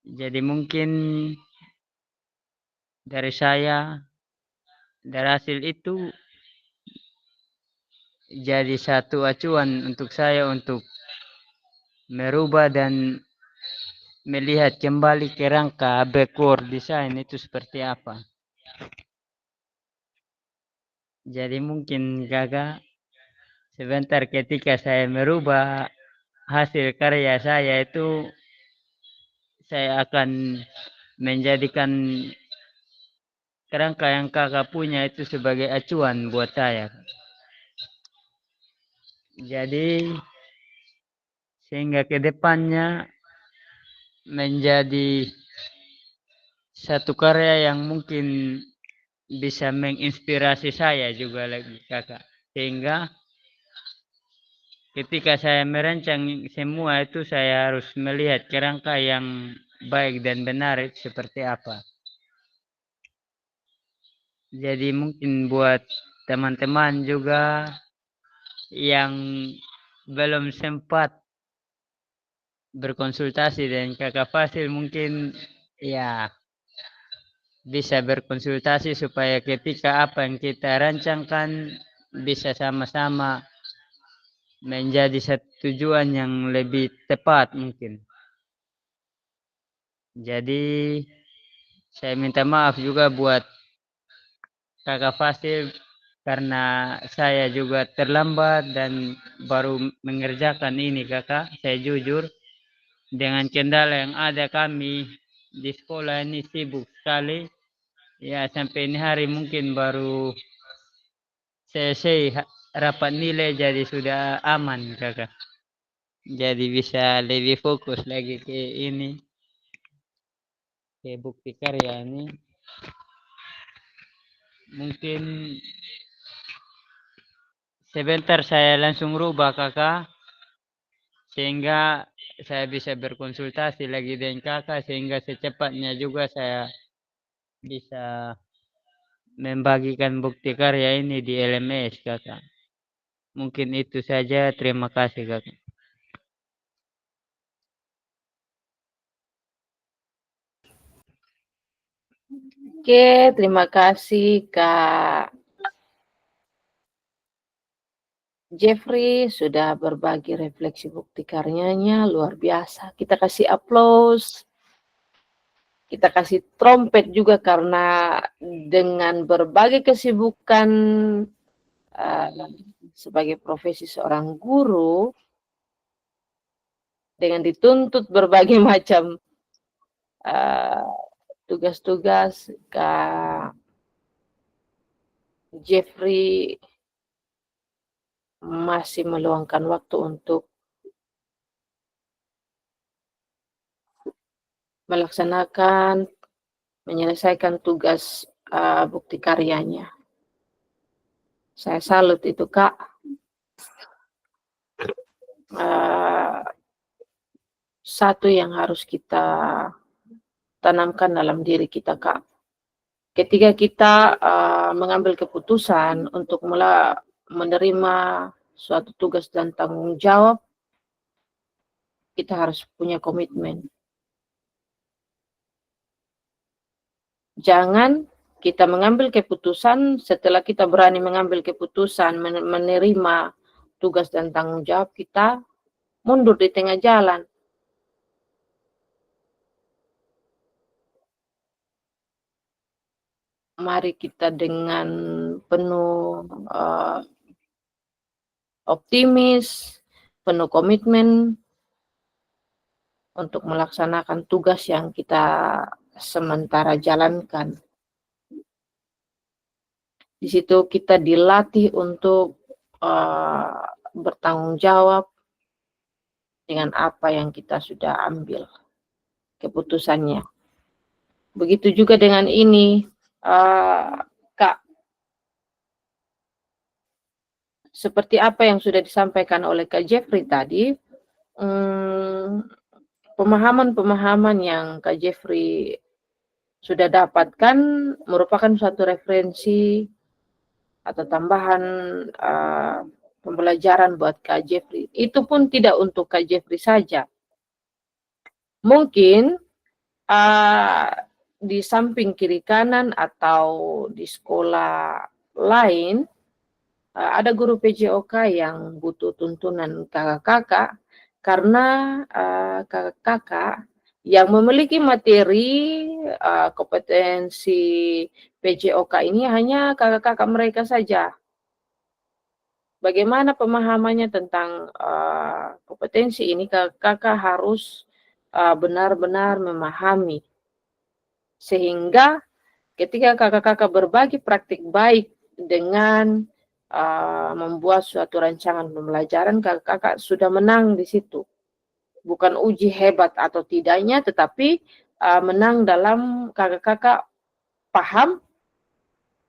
F: Jadi mungkin dari saya, dari hasil itu jadi satu acuan untuk saya untuk merubah dan melihat kembali kerangka backward design itu seperti apa. Jadi mungkin Kakak sebentar ketika saya merubah hasil karya saya itu, saya akan menjadikan kerangka yang Kakak punya itu sebagai acuan buat saya. Jadi sehingga ke depannya menjadi satu karya yang mungkin bisa menginspirasi saya juga lagi Kakak. Sehingga ketika saya merancang semua itu saya harus melihat kerangka yang baik dan benar itu seperti apa. Jadi mungkin buat teman-teman juga yang belum sempat berkonsultasi dengan Kakak Fasil, mungkin ya bisa berkonsultasi supaya ketika apa yang kita rancangkan bisa sama-sama menjadi satu tujuan yang lebih tepat mungkin. Jadi saya minta maaf juga buat Kakak Fasil karena saya juga terlambat dan baru mengerjakan ini Kakak. Saya jujur dengan kendala yang ada kami di sekolah ini sibuk sekali. Ya sampai ini hari mungkin baru selesai rapat nilai jadi sudah aman Kakak. Jadi bisa lebih fokus lagi ke ini, ke bukti karya ini. Mungkin sebentar saya langsung rubah Kakak, sehingga saya bisa berkonsultasi lagi dengan Kakak, sehingga secepatnya juga saya bisa membagikan bukti karya ini di LMS Kakak. Mungkin itu saja, terima kasih Kakak.
A: Oke, terima kasih Kak Jeffrey sudah berbagi refleksi bukti karyanya, luar biasa. Kita kasih aplaus. Kita kasih trompet juga karena dengan berbagai kesibukan sebagai profesi seorang guru, dengan dituntut berbagai macam tugas-tugas, Kak Jeffrey masih meluangkan waktu untuk melaksanakan, menyelesaikan tugas bukti karyanya. Saya salut itu Kak. Satu yang harus kita tanamkan dalam diri kita Kak. Ketika kita mengambil keputusan untuk menerima suatu tugas dan tanggung jawab, kita harus punya komitmen. Jangan kita mengambil keputusan, setelah kita berani mengambil keputusan, menerima tugas dan tanggung jawab, kita mundur di tengah jalan. Mari kita dengan penuh optimis, penuh komitmen untuk melaksanakan tugas yang kita sementara jalankan. Di situ kita dilatih untuk bertanggung jawab dengan apa yang kita sudah ambil keputusannya. Begitu juga dengan ini, Kak. Seperti apa yang sudah disampaikan oleh Kak Jeffrey tadi, pemahaman-pemahaman yang Kak Jeffrey sudah dapatkan merupakan suatu referensi atau tambahan pembelajaran buat Kak Jeffrey. Itu pun tidak untuk Kak Jeffrey saja. Mungkin di samping kiri kanan atau di sekolah lain, ada guru PJOK yang butuh tuntunan kakak-kakak, karena kakak-kakak yang memiliki materi kompetensi PJOK ini hanya kakak-kakak mereka saja. Bagaimana pemahamannya tentang kompetensi ini, kakak-kakak harus benar-benar memahami. Sehingga ketika kakak-kakak berbagi praktik baik dengan membuat suatu rancangan pembelajaran, kakak-kakak sudah menang di situ. Bukan uji hebat atau tidaknya, tetapi menang dalam kakak-kakak paham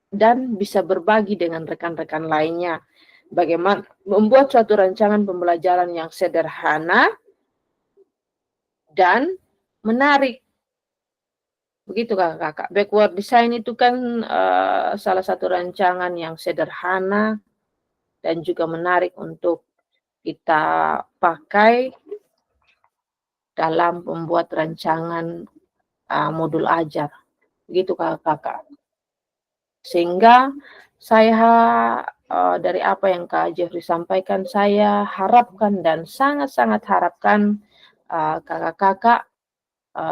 A: dan bisa berbagi dengan rekan-rekan lainnya. Bagaimana membuat suatu rancangan pembelajaran yang sederhana dan menarik. Begitu kakak-kakak. Backward design itu kan salah satu rancangan yang sederhana dan juga menarik untuk kita pakai dalam membuat rancangan modul ajar. Begitu kakak-kakak. Sehingga saya dari apa yang Kak Jeffrey sampaikan, saya harapkan dan sangat-sangat harapkan kakak-kakak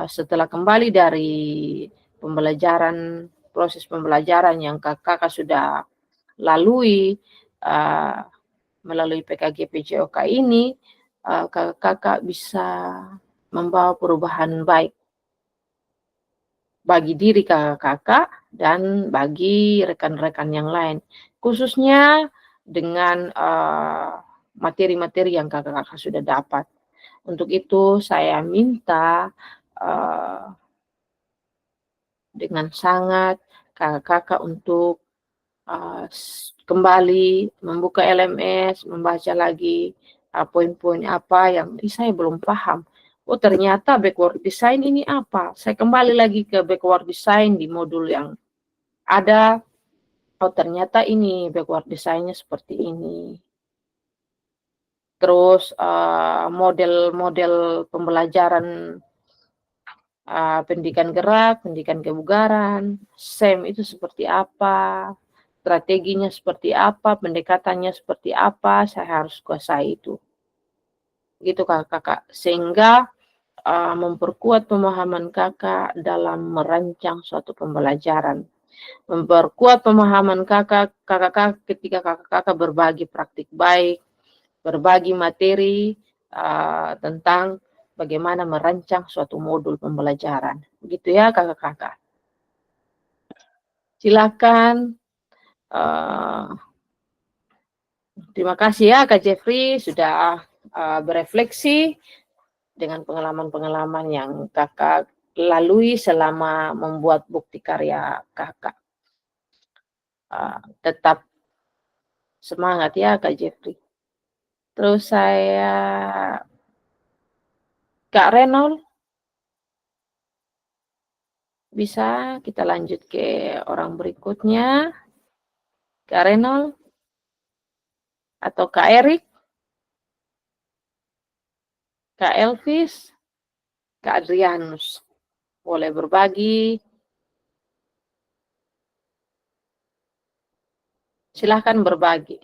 A: setelah kembali dari pembelajaran, proses pembelajaran yang kakak-kakak sudah lalui melalui PKG PJOK ini, kakak-kakak bisa membawa perubahan baik bagi diri kakak-kakak dan bagi rekan-rekan yang lain, khususnya dengan materi-materi yang kakak-kakak sudah dapat. Untuk itu saya minta dengan sangat kakak-kakak untuk kembali membuka LMS, membaca lagi poin-poin apa yang saya belum paham. Oh ternyata backward design ini apa? Saya kembali lagi ke backward design di modul yang ada. Oh ternyata ini backward design-nya seperti ini. Terus model-model pembelajaran pendidikan gerak, pendidikan kebugaran, SEM itu seperti apa, strateginya seperti apa, pendekatannya seperti apa, saya harus kuasai itu. Gitu kakak-kakak. Sehingga memperkuat pemahaman kakak dalam merancang suatu pembelajaran. Memperkuat pemahaman kakak ketika kakak-kakak berbagi praktik baik, berbagi materi tentang bagaimana merancang suatu modul pembelajaran. Begitu ya kakak-kakak. Silakan. Terima kasih ya Kak Jeffrey sudah berefleksi dengan pengalaman-pengalaman yang kakak lalui selama membuat bukti karya kakak. Tetap semangat ya Kak Jeffrey. Terus saya Kak Renol, bisa kita lanjut ke orang berikutnya. Kak Renol atau Kak Erik, Kak Elvis, Kak Adrianus. Boleh berbagi. Silahkan berbagi.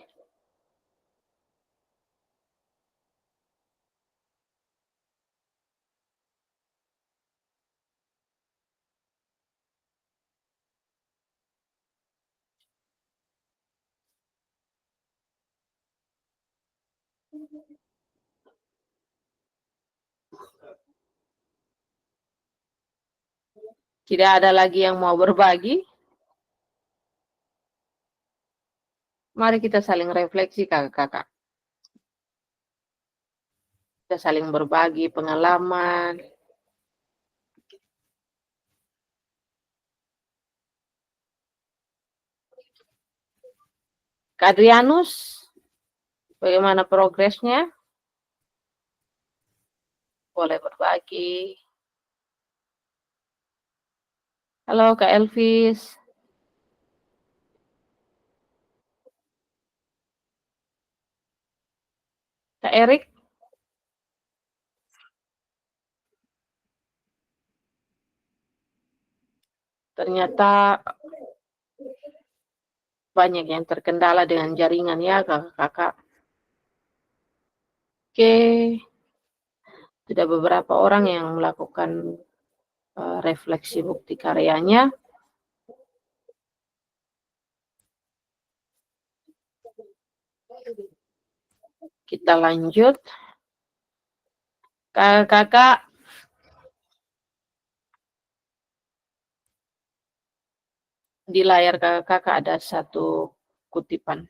A: Tidak ada lagi yang mau berbagi? Mari kita saling refleksi kakak-kakak. Kita saling berbagi pengalaman. Kak Adrianus, bagaimana progresnya? Boleh berbagi. Halo Kak Elvis. Kak Erik. Ternyata banyak yang terkendala dengan jaringan ya kakak-kakak. Oke, sudah beberapa orang yang melakukan refleksi bukti karyanya. Kita lanjut. Kakak-kakak, di layar kakak-kakak ada satu kutipan.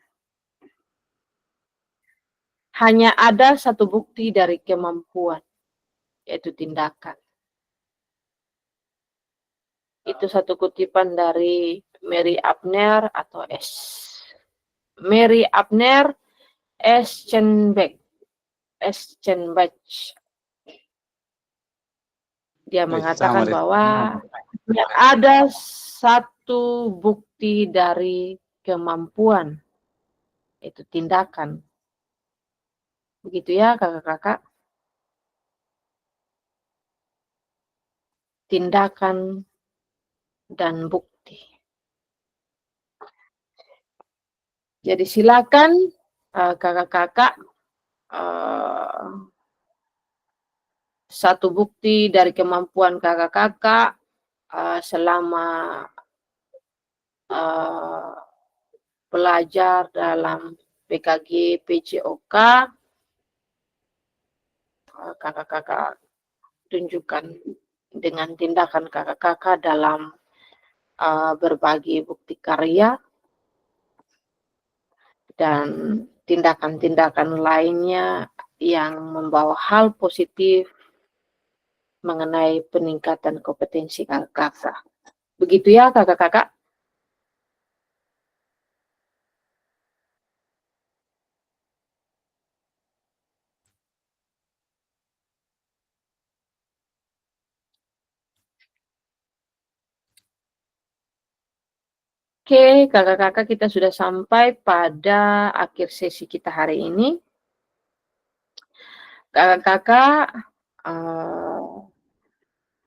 A: Hanya ada satu bukti dari kemampuan, yaitu tindakan. Itu satu kutipan dari Mary Abner atau Mary Abner Eschenbach. Dia mengatakan bahwa ada satu bukti dari kemampuan, itu tindakan. Begitu ya kakak-kakak. Tindakan dan bukti. Jadi silakan kakak-kakak satu bukti dari kemampuan kakak-kakak selama belajar dalam PKG PJOK, kakak-kakak tunjukkan dengan tindakan kakak-kakak dalam berbagi bukti karya dan tindakan-tindakan lainnya yang membawa hal positif mengenai peningkatan kompetensi kakak-kakak. Begitu ya kakak-kakak. Oke, kakak-kakak, kita sudah sampai pada akhir sesi kita hari ini. Kakak-kakak,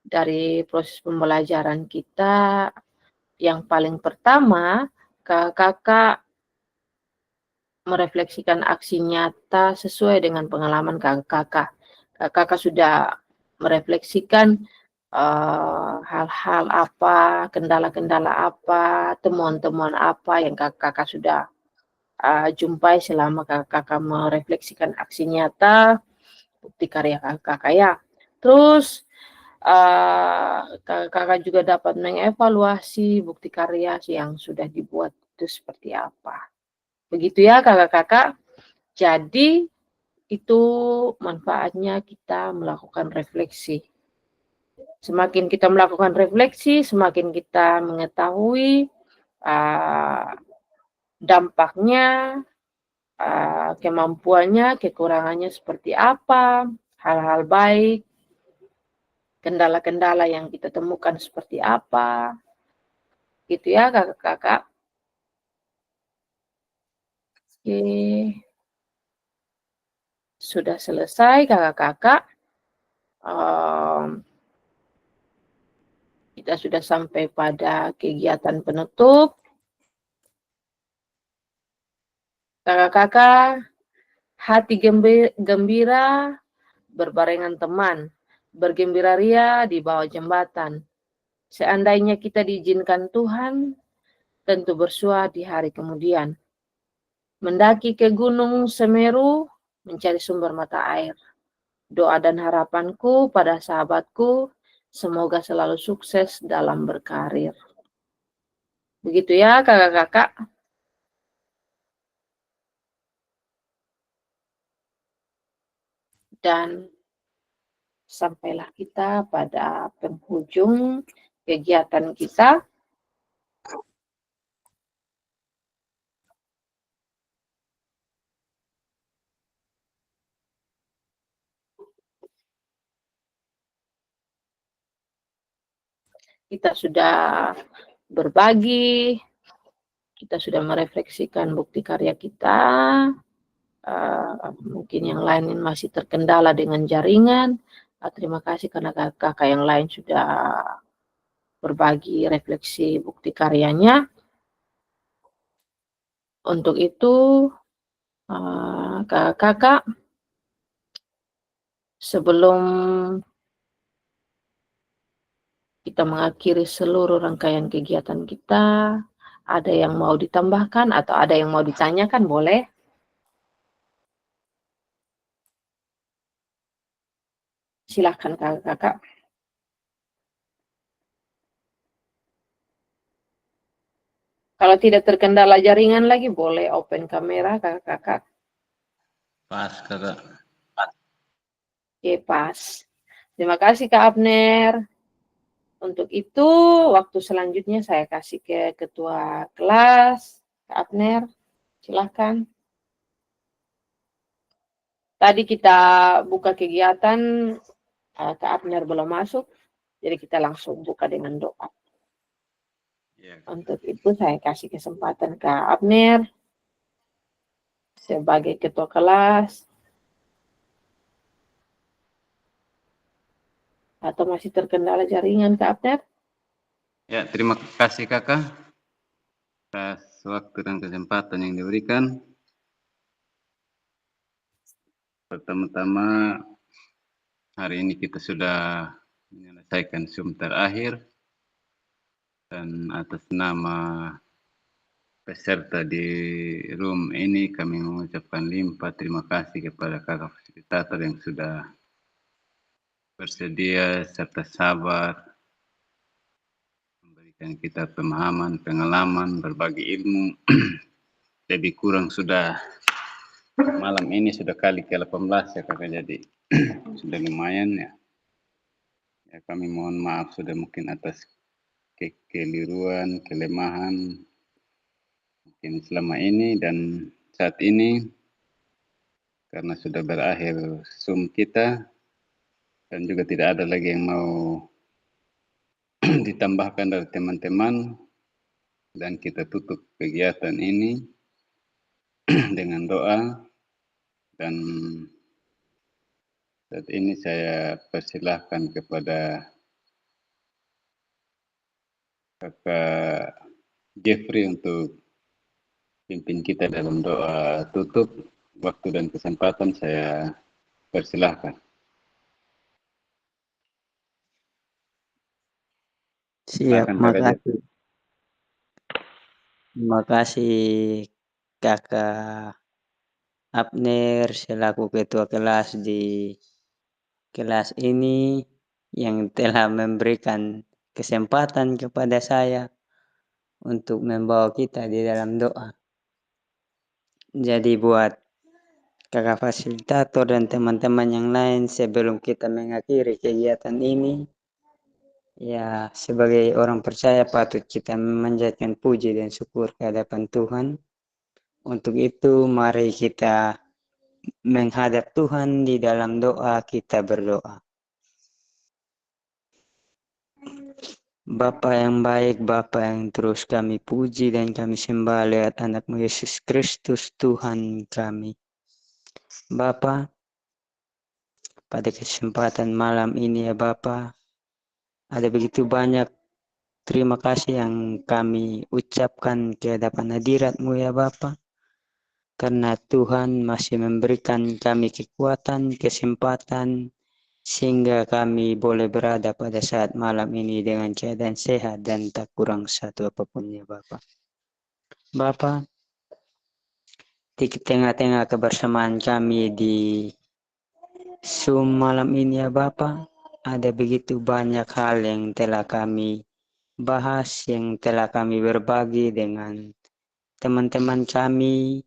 A: dari proses pembelajaran kita, yang paling pertama, kakak-kakak merefleksikan aksi nyata sesuai dengan pengalaman kakak-kakak. Kakak-kakak sudah merefleksikan hal-hal apa, kendala-kendala apa, temuan-temuan apa yang kakak-kakak sudah jumpai selama kakak-kakak merefleksikan aksi nyata bukti karya kakak-kakak ya. Terus kakak-kakak juga dapat mengevaluasi bukti karya yang sudah dibuat itu seperti apa. Begitu ya kakak-kakak. Jadi itu manfaatnya kita melakukan refleksi. Semakin kita melakukan refleksi, semakin kita mengetahui dampaknya, kemampuannya, kekurangannya seperti apa, hal-hal baik, kendala-kendala yang kita temukan seperti apa. Gitu ya kakak-kakak. Oke. Sudah selesai kakak-kakak. Kita sudah sampai pada kegiatan penutup. Kakak-kakak, hati gembira berbarengan teman, bergembira ria di bawah jembatan. Seandainya kita diizinkan Tuhan, tentu bersua di hari kemudian. Mendaki ke Gunung Semeru, mencari sumber mata air. Doa dan harapanku pada sahabatku, semoga selalu sukses dalam berkarir. Begitu ya kakak-kakak. Dan sampailah kita pada penghujung kegiatan kita. kita sudah berbagi, kita sudah merefleksikan bukti karya kita. Mungkin yang lain masih terkendala dengan jaringan. Terima kasih karena kakak yang lain sudah berbagi refleksi bukti karyanya. Untuk itu, kakak, sebelum kita mengakhiri seluruh rangkaian kegiatan kita, ada yang mau ditambahkan atau ada yang mau ditanyakan, boleh? Silahkan kakak. Kalau tidak terkendala jaringan lagi, boleh open kamera kakak.
C: Pas kakak.
A: Oke, pas. Terima kasih Kak Abner. Untuk itu, waktu selanjutnya saya kasih ke ketua kelas, Kak Abner. Silahkan. Tadi kita buka kegiatan, Kak Abner belum masuk, jadi kita langsung buka dengan doa.
C: Ya,
A: Untuk itu saya kasih kesempatan Kak Abner sebagai ketua kelas. Atau masih terkendala jaringan Kak Abner?
C: ya, terima kasih kakak atas waktu dan kesempatan yang diberikan. Pertama-tama, hari ini kita sudah menyelesaikan Zoom terakhir, dan atas nama peserta di room ini kami mengucapkan limpah terima kasih kepada kakak fasilitator yang sudah bersedia serta sabar memberikan kita pemahaman, pengalaman, berbagi ilmu. Lebih kurang sudah malam ini sudah kali ke-18 ya kakak, jadi sudah lumayan ya. Ya, kami mohon maaf sudah mungkin atas kekeliruan, kelemahan mungkin selama ini dan saat ini, karena sudah berakhir Zoom kita dan juga tidak ada lagi yang mau ditambahkan dari teman-teman, dan kita tutup kegiatan ini dengan doa. Dan saat ini saya persilahkan kepada kakak Jeffrey untuk pimpin kita dalam doa tutup. Waktu dan kesempatan saya persilahkan.
F: Siap,
C: Silakan kakak Jeff.
F: makasih. Terima kasih Kakak Abner selaku ketua kelas di kelas ini yang telah memberikan kesempatan kepada saya untuk membawa kita di dalam doa. Jadi buat kakak fasilitator dan teman-teman yang lain, sebelum kita mengakhiri kegiatan ini, ya sebagai orang percaya patut kita memanjatkan puji dan syukur ke hadapan Tuhan. Untuk itu mari kita menghadap Tuhan di dalam doa, kita berdoa. Bapa yang baik, Bapa yang terus kami puji dan kami sembah lewat anak-Mu Yesus Kristus Tuhan kami. Bapa, pada kesempatan malam ini ya Bapa, ada begitu banyak terima kasih yang kami ucapkan ke hadapan hadirat-Mu ya Bapa. Karena Tuhan masih memberikan kami kekuatan, kesempatan, sehingga kami boleh berada pada saat malam ini dengan keadaan sehat dan tak kurang satu apapun ya Bapa. Bapa, di tengah-tengah kebersamaan kami di Zoom malam ini ya Bapa, ada begitu banyak hal yang telah kami bahas, yang telah kami berbagi dengan teman-teman kami,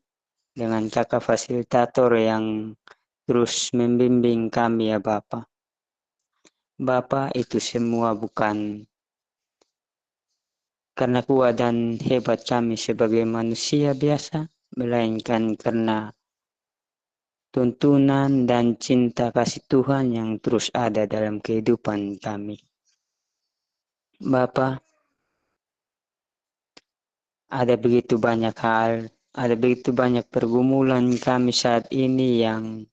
F: dengan kakak fasilitator yang terus membimbing kami ya Bapa. Bapa, itu semua bukan karena kuat dan hebat kami sebagai manusia biasa, melainkan karena tuntunan dan cinta kasih Tuhan yang terus ada dalam kehidupan kami. Bapak, ada begitu banyak hal, ada begitu banyak pergumulan kami saat ini yang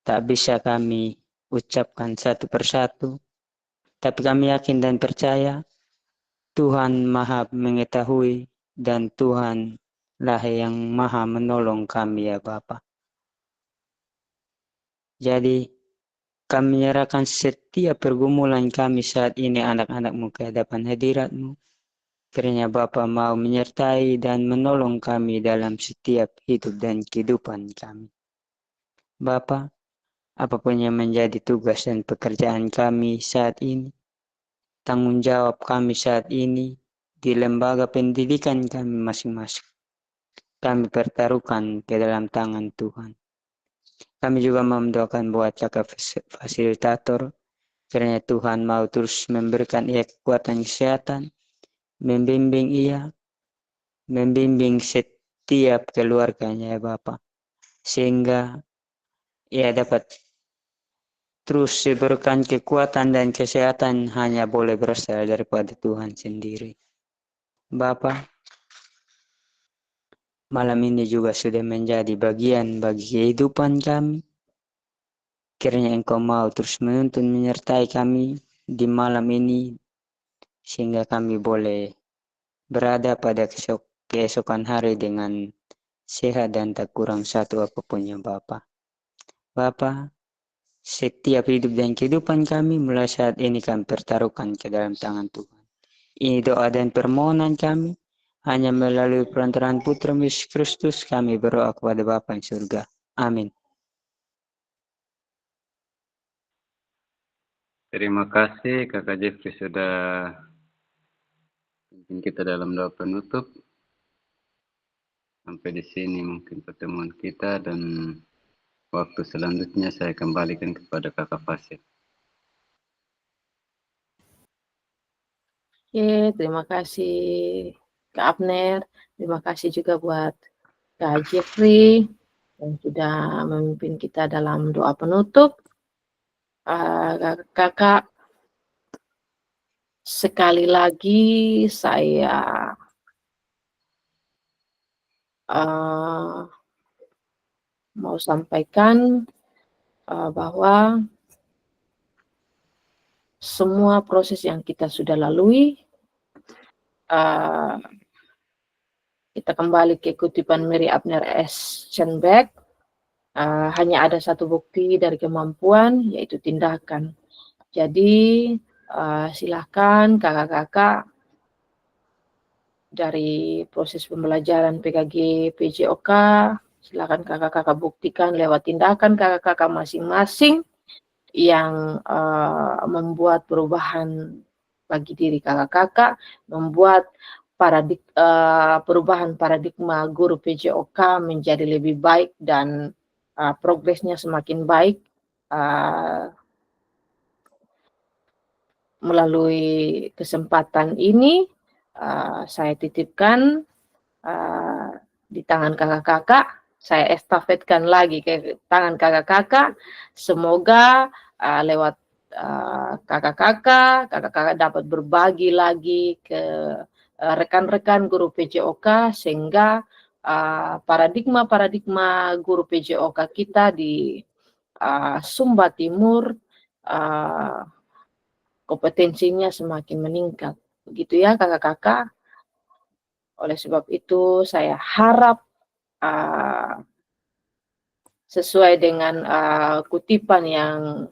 F: tak bisa kami ucapkan satu persatu. Tapi kami yakin dan percaya Tuhan Maha mengetahui dan Tuhan lah yang Maha menolong kami ya Bapak. Jadi kami menyerahkan setiap pergumulan kami saat ini anak-anak-Mu ke hadapan hadirat-Mu. Kiranya Bapa mau menyertai dan menolong kami dalam setiap hidup dan kehidupan kami. Bapa, apapun yang menjadi tugas dan pekerjaan kami saat ini, tanggung jawab kami saat ini di lembaga pendidikan kami masing-masing, kami pertaruhkan ke dalam tangan Tuhan. Kami juga mendoakan buat kakak fasilitator, kiranya Tuhan mau terus memberikan ia kekuatan kesehatan, membimbing ia, membimbing setiap keluarganya ya Bapak, sehingga ia dapat terus diberikan kekuatan dan kesehatan hanya boleh berasal daripada Tuhan sendiri. Bapak, malam ini juga sudah menjadi bagian bagi kehidupan kami. Kiranya Engkau mau terus menuntun menyertai kami di malam ini, sehingga kami boleh berada pada keesokan hari dengan sehat dan tak kurang satu apapun ya Bapa. Bapa, setiap hidup dan kehidupan kami mulai saat ini kami pertaruhkan ke dalam tangan Tuhan. Ini doa dan permohonan kami hanya melalui perantaraan Putra Yesus Kristus kami berdoa kepada Bapa yang surga. Amin.
C: Terima kasih Kakak Jeffrey sudah pimpin kita dalam doa penutup. Sampai di sini mungkin pertemuan kita, dan waktu selanjutnya saya kembalikan kepada Kakak Fasil.
A: Oke, terima kasih Kak Abner. Terima kasih juga buat Kak Jeffrey yang sudah memimpin kita dalam doa penutup. Kakak, sekali lagi saya mau sampaikan bahwa semua proses yang kita sudah lalui, kita kembali ke kutipan Mary Abner S. Schenbeck, hanya ada satu bukti dari kemampuan, yaitu tindakan. Jadi silakan kakak-kakak dari proses pembelajaran PKG PJOK, silakan kakak-kakak buktikan lewat tindakan kakak-kakak masing-masing yang membuat perubahan bagi diri kakak-kakak, membuat perubahan paradigma guru PJOK menjadi lebih baik dan progresnya semakin baik melalui kesempatan ini. Saya titipkan di tangan kakak-kakak, saya estafetkan lagi ke tangan kakak-kakak. Semoga lewat kakak-kakak dapat berbagi lagi ke rekan-rekan guru PJOK, sehingga paradigma guru PJOK kita di Sumba Timur kompetensinya semakin meningkat. Begitu ya kakak-kakak. Oleh sebab itu saya harap sesuai dengan kutipan yang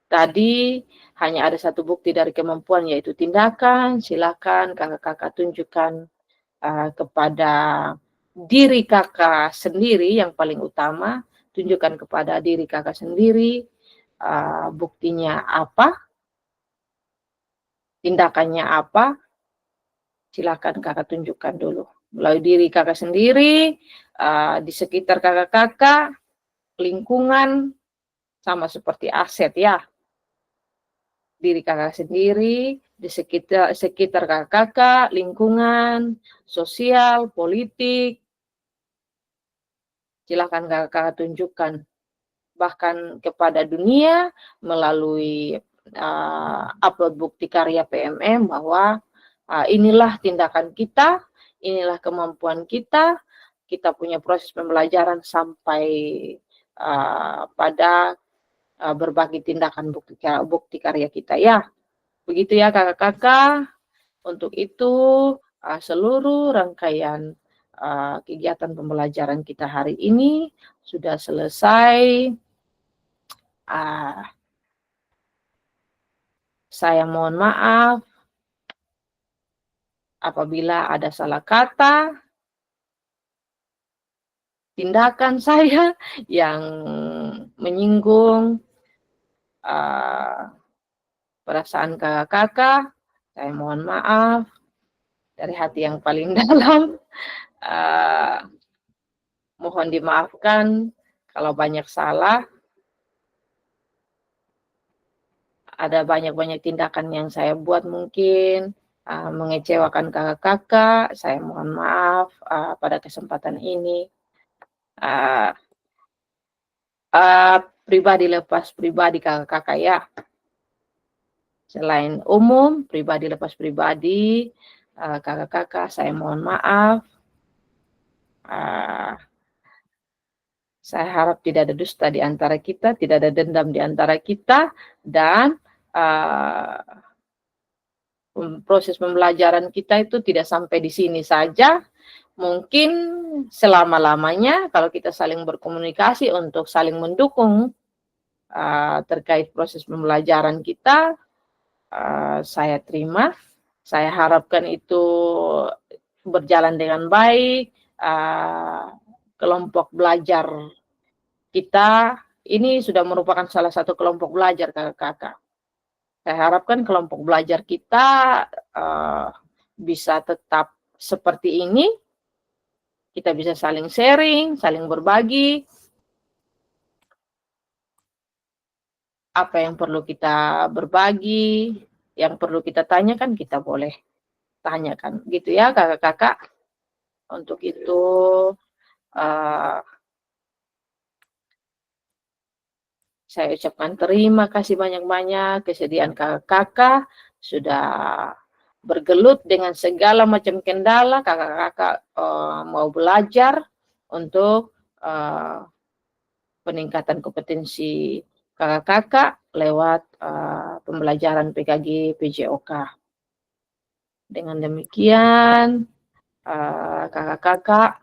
A: tadi, hanya ada satu bukti dari kemampuan, yaitu tindakan. Silakan kakak-kakak tunjukkan kepada diri kakak sendiri yang paling utama. Tunjukkan kepada diri kakak sendiri buktinya apa, tindakannya apa. Silakan kakak tunjukkan dulu melalui diri kakak sendiri, di sekitar kakak-kakak, lingkungan, sama seperti aset ya. Diri kakak sendiri, di sekitar kakak-kakak, lingkungan, sosial, politik. Silakan kakak-kakak tunjukkan bahkan kepada dunia melalui upload bukti karya PMM bahwa inilah tindakan kita, inilah kemampuan kita, kita punya proses pembelajaran sampai pada berbagai tindakan bukti karya kita ya. Begitu ya kakak-kakak. Untuk itu seluruh rangkaian kegiatan pembelajaran kita hari ini sudah selesai. Saya mohon maaf apabila ada salah kata, tindakan saya yang menyinggung perasaan kakak-kakak. Saya mohon maaf dari hati yang paling dalam. Mohon dimaafkan kalau banyak salah. Ada banyak-banyak tindakan yang saya buat mungkin mengecewakan kakak-kakak. Saya mohon maaf pada kesempatan ini. Pribadi lepas pribadi kakak-kakak ya. Selain umum, pribadi lepas pribadi, kakak-kakak saya mohon maaf. Saya harap tidak ada dusta di antara kita, tidak ada dendam di antara kita, dan proses pembelajaran kita itu tidak sampai di sini saja. Mungkin selama-lamanya kalau kita saling berkomunikasi untuk saling mendukung terkait proses pembelajaran kita, saya terima. Saya harapkan itu berjalan dengan baik. Kelompok belajar kita ini sudah merupakan salah satu kelompok belajar kakak-kakak. Saya harapkan kelompok belajar kita bisa tetap seperti ini. Kita bisa saling sharing, saling berbagi. Apa yang perlu kita berbagi, yang perlu kita tanyakan, kita boleh tanyakan. Gitu ya kakak-kakak. Untuk itu saya ucapkan terima kasih banyak-banyak kesediaan kakak-kakak sudah bergelut dengan segala macam kendala. Kakak-kakak mau belajar untuk peningkatan kompetensi kakak-kakak lewat pembelajaran PKG PJOK. Dengan demikian, kakak-kakak,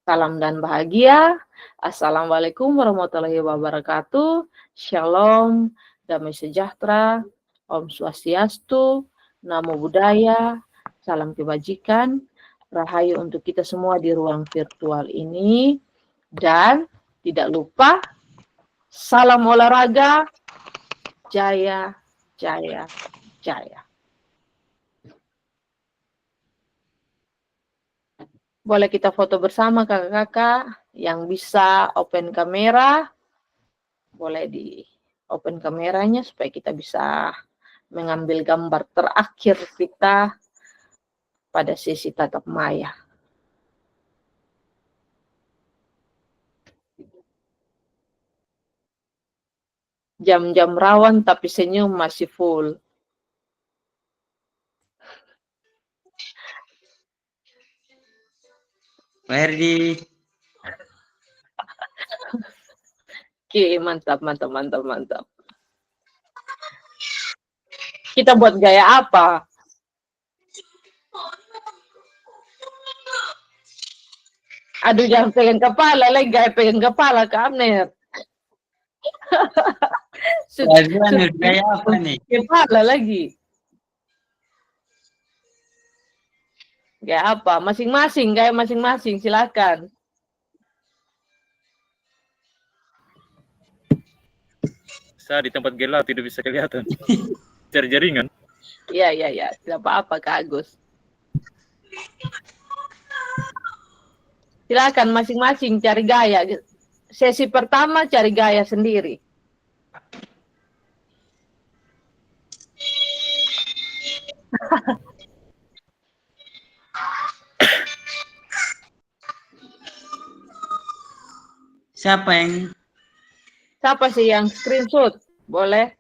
A: salam dan bahagia. Assalamualaikum warahmatullahi wabarakatuh. Shalom, damai sejahtera, Om Swastiastu, Namo Buddhaya, salam kebajikan, rahayu untuk kita semua di ruang virtual ini. Dan tidak lupa, salam olahraga, jaya, jaya, jaya. Boleh kita foto bersama kakak-kakak yang bisa open kamera. Boleh di open kameranya supaya kita bisa mengambil gambar terakhir kita pada sesi tatap maya. Jam-jam rawan tapi senyum masih full.
F: Ferdi.
A: Oke, mantap, mantap, mantap, mantap. Kita buat gaya apa? Aduh, jangan pegang kepala lagi, gaya pegang kepala ke Amner.
F: Gaya apa nih?
A: Kepala lagi. Gaya apa? Masing-masing, gaya masing-masing, silakan.
D: Saya di tempat gelap tidak bisa kelihatan. Cari jaringan.
A: Iya. Tidak apa-apa, Kak Agus. Silakan masing-masing cari gaya. Sesi pertama cari gaya sendiri.
F: Siapa sih yang
A: screenshot? Boleh?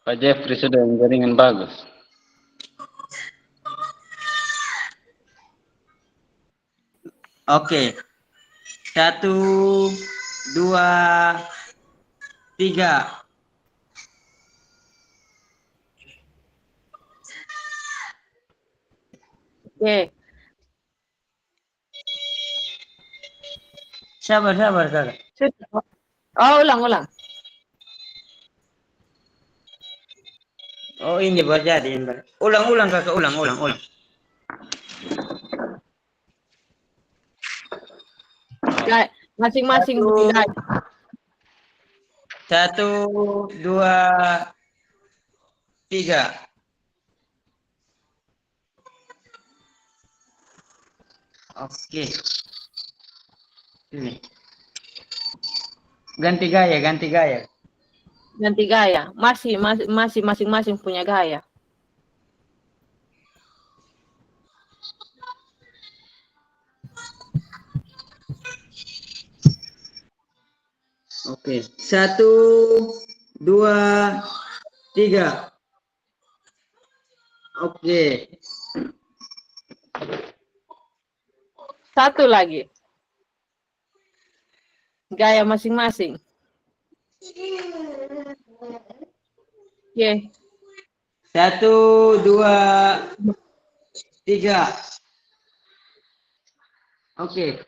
G: Pak Jeffrey sudah yang jaringan bagus.
F: Oke. 1, 2, 3.
A: Oke.
F: Sabar.
A: Sudah. Oh, ulang.
F: Oh, ini baru jadi. Ulang kakak, ulang.
A: Masing-masing bukti gaya.
F: 1, 2, 3. Oke. Ini. Ganti gaya.
A: Ganti gaya. Masih masing-masing punya gaya.
F: Oke. 1, 2, 3. Oke.
A: Satu lagi. Gaya masing-masing. Oke.
F: 1, 2, 3. Oke.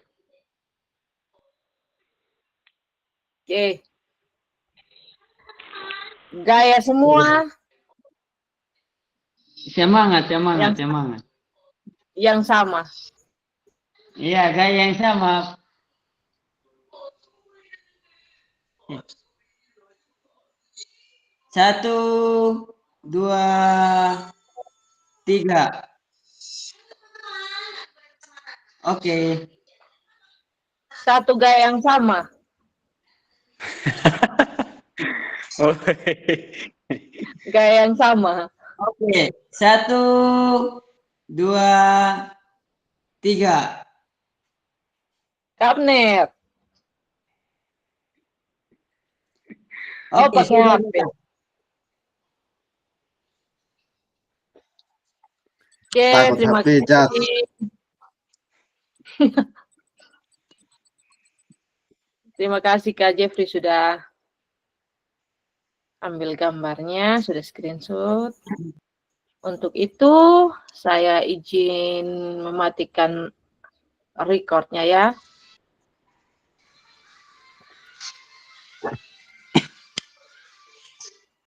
A: Oke. Gaya semua
F: Semangat.
A: yang sama.
F: Iya, gaya yang sama. 1, 2, 3. Oke.
A: Satu gaya yang sama. Gaya yang sama.
F: Oke. 1, 2, 3.
A: Kapner. Oh,
F: Oke,
A: pakai
F: sudah.
A: HP. Oke,
H: Takut
A: terima
H: HP
A: kasih.
H: jatuh.
A: Terima kasih Kak Jeffrey sudah ambil gambarnya, sudah screenshot. Untuk itu, saya izin mematikan recordnya ya.